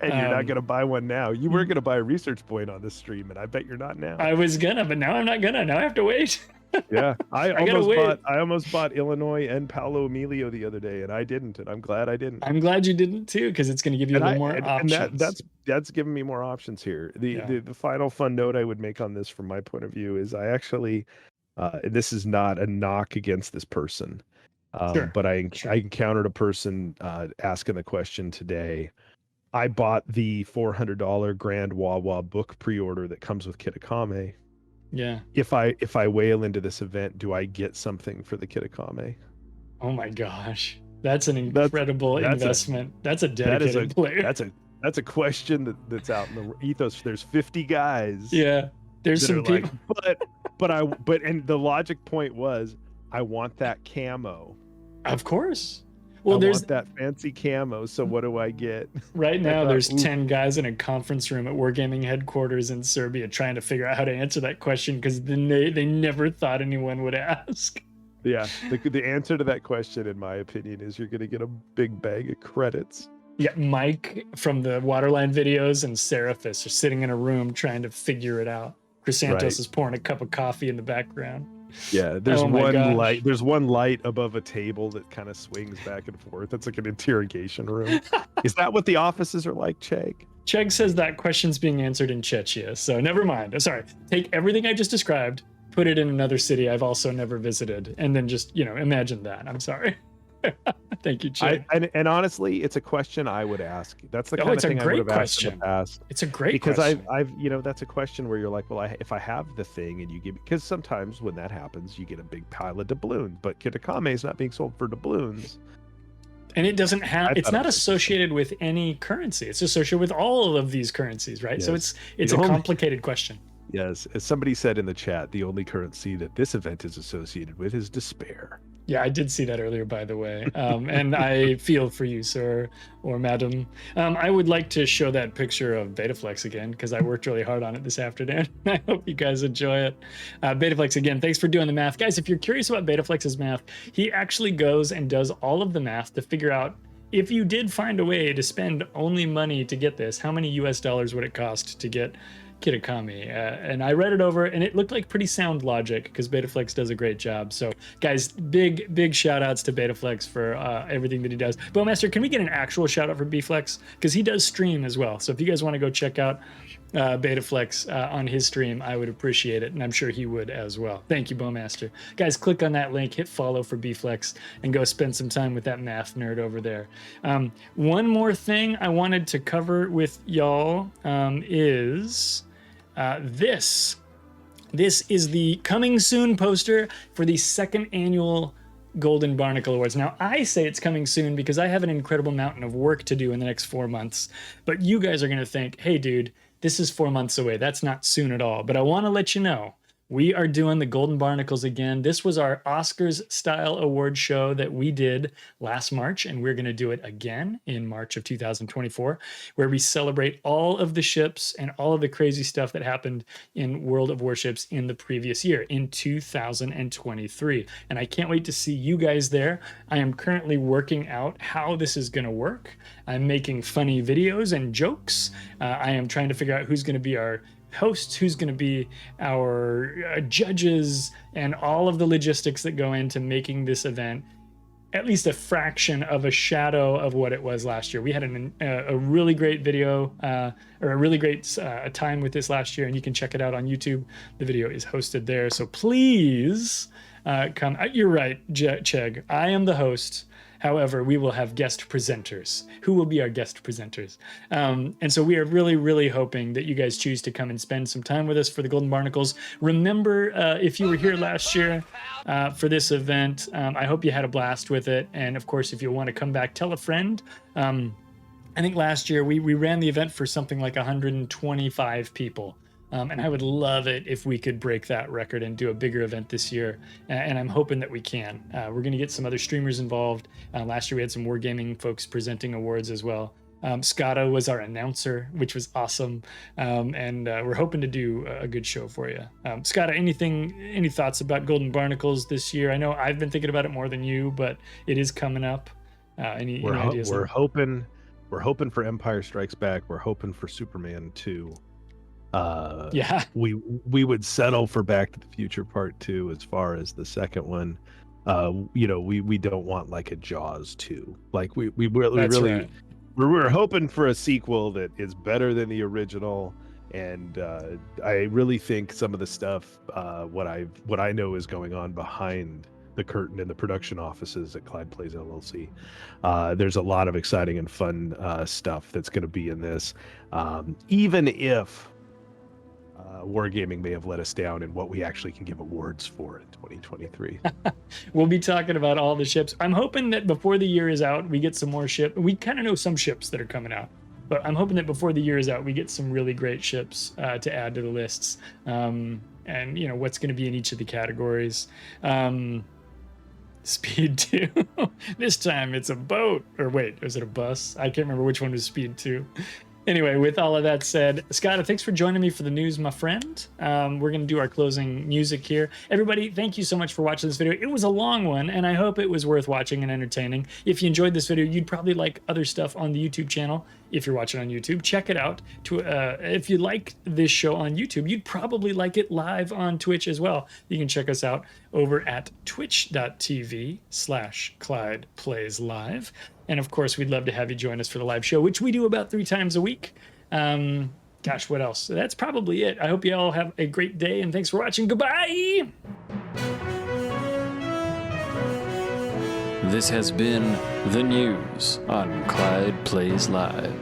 Speaker 2: And you're not going to buy one now. You were going to buy a research point on this stream, and I bet you're not now.
Speaker 1: I was gonna, but now I'm not gonna. Now I have to wait.
Speaker 2: Yeah, I
Speaker 1: gotta wait.
Speaker 2: almost bought Illinois and Paolo Emilio the other day, and I didn't, and I'm glad I didn't.
Speaker 1: I'm glad you didn't too, because it's gonna give you a little more options.
Speaker 2: And that's given me more options here. The final fun note I would make on this, from my point of view, is I actually, this is not a knock against this person,
Speaker 1: Sure.
Speaker 2: but I encountered a person asking the question today. I bought the $400 Grand Wawa book pre-order that comes with Kitakami.
Speaker 1: Yeah.
Speaker 2: If I whale into this event, do I get something for the Kitakami?
Speaker 1: Oh my gosh, that's an incredible investment. That's a dedicated player.
Speaker 2: That's a question that's out in the ethos. There's 50 guys.
Speaker 1: Yeah. There's some people.
Speaker 2: Like, but and the logic point was, I want that camo.
Speaker 1: Of course. Well,
Speaker 2: I
Speaker 1: there's
Speaker 2: want that fancy camo. So what do I get?
Speaker 1: right now
Speaker 2: thought,
Speaker 1: there's
Speaker 2: ooh.
Speaker 1: 10 guys in a conference room at Wargaming headquarters in Serbia trying to figure out how to answer that question because they never thought anyone would ask.
Speaker 2: Yeah, the answer to that question, in my opinion, is you're going to get a big bag of credits.
Speaker 1: Yeah, Mike from the Waterline videos and Seraphis are sitting in a room trying to figure it out. Chrysanthos
Speaker 2: Right.
Speaker 1: is pouring a cup of coffee in the background.
Speaker 2: Yeah, there's
Speaker 1: Oh my
Speaker 2: one
Speaker 1: gosh.
Speaker 2: light. There's one light above a table that kind of swings back and forth. That's like an interrogation room. Is that what the offices are like, Chegg?
Speaker 1: Chegg says that question's being answered in Chechnya, so never mind. Sorry, take everything I just described, put it in another city I've also never visited, and then just, imagine that. I'm sorry. Thank you, Chegg.
Speaker 2: And honestly, it's a question I would ask. That's the kind of thing I would have asked in the past.
Speaker 1: It's a great
Speaker 2: because
Speaker 1: question.
Speaker 2: I've that's a question where you're like, well, if I have the thing and you give, because sometimes when that happens, you get a big pile of doubloons, but Kitakami is not being sold for doubloons.
Speaker 1: And it doesn't have, it's not
Speaker 2: it was
Speaker 1: associated with any currency. It's associated with all of these currencies, right?
Speaker 2: Yes.
Speaker 1: So it's a complicated question.
Speaker 2: Yes, as somebody said in the chat, the only currency that this event is associated with is despair.
Speaker 1: Yeah, I did see that earlier, by the way. And I feel for you, sir or madam. I would like to show that picture of Betaflex again, because I worked really hard on it this afternoon. I hope you guys enjoy it. Betaflex, again, thanks for doing the math. Guys, if you're curious about Betaflex's math, he actually goes and does all of the math to figure out if you did find a way to spend only money to get this, how many US dollars would it cost to get Kitakami? And I read it over and it looked like pretty sound logic because Betaflex does a great job. So guys, big shout outs to Betaflex for everything that he does. Bowmaster, can we get an actual shout out for Bflex? Because he does stream as well. So if you guys want to go check out Betaflex on his stream, I would appreciate it, and I'm sure he would as well. Thank you, Bowmaster. Guys, click on that link, hit follow for Bflex, and go spend some time with that math nerd over there. One more thing I wanted to cover with y'all is this. This is the coming soon poster for the second annual Golden Barnacle Awards. Now, I say it's coming soon because I have an incredible mountain of work to do in the next 4 months, but you guys are going to think, hey, dude, this is 4 months away. That's not soon at all. But I want to let you know, we are doing the Golden Barnacles again. This was our Oscars-style award show that we did last March, and we're going to do it again in March of 2024, where we celebrate all of the ships and all of the crazy stuff that happened in World of Warships in the previous year, in 2023. And I can't wait to see you guys there. I am currently working out how this is going to work. I'm making funny videos and jokes. I am trying to figure out who's going to be our hosts, who's going to be our judges, and all of the logistics that go into making this event at least a fraction of a shadow of what it was last year. We had a really great video or a really great time with this last year, and you can check it out on YouTube. The video is hosted there, so please come. You're right, Chegg. I am the host. However, we will have guest presenters. Who will be our guest presenters? And so we are really hoping that you guys choose to come and spend some time with us for the Golden Barnacles. Remember, if you were here last year for this event, I hope you had a blast with it. And of course, if you want to come back, tell a friend. I think last year we ran the event for something like 125 people. And I would love it if we could break that record and do a bigger event this year. And I'm hoping that we can. We're going to get some other streamers involved. Last year we had some Wargaming folks presenting awards as well. Skada was our announcer, which was awesome. And we're hoping to do a good show for you. Skada, any thoughts about Golden Barnacles this year? I know I've been thinking about it more than you, but it is coming up. Any ideas?
Speaker 2: We're hoping for Empire Strikes Back. We're hoping for Superman 2.
Speaker 1: Yeah,
Speaker 2: we would settle for Back to the Future Part 2 as far as the second one. We don't want like a Jaws 2. Like we really
Speaker 1: right.
Speaker 2: we're hoping for a sequel that is better than the original. And I really think some of the stuff what I know is going on behind the curtain in the production offices at Clyde Plays LLC. There's a lot of exciting and fun stuff that's going to be in this, even if Wargaming may have let us down in what we actually can give awards for in 2023.
Speaker 1: We'll be talking about all the ships. I'm hoping that before the year is out, we get some more ships. We kind of know some ships that are coming out, but I'm hoping that before the year is out, we get some really great ships to add to the lists. And what's going to be in each of the categories. Speed 2. This time it's a boat. Or wait, was it a bus? I can't remember which one was Speed 2. Anyway, with all of that said, Skada, thanks for joining me for the news, my friend. We're going to do our closing music here. Everybody, thank you so much for watching this video. It was a long one, and I hope it was worth watching and entertaining. If you enjoyed this video, you'd probably like other stuff on the YouTube channel. If you're watching on YouTube, check it out. If you like this show on YouTube, you'd probably like it live on Twitch as well. You can check us out over at twitch.tv/Clyde Plays Live. And of course, we'd love to have you join us for the live show, which we do about 3 times a week. Gosh, what else? That's probably it. I hope you all have a great day, and thanks for watching. Goodbye!
Speaker 3: This has been the news on Clyde Plays Live.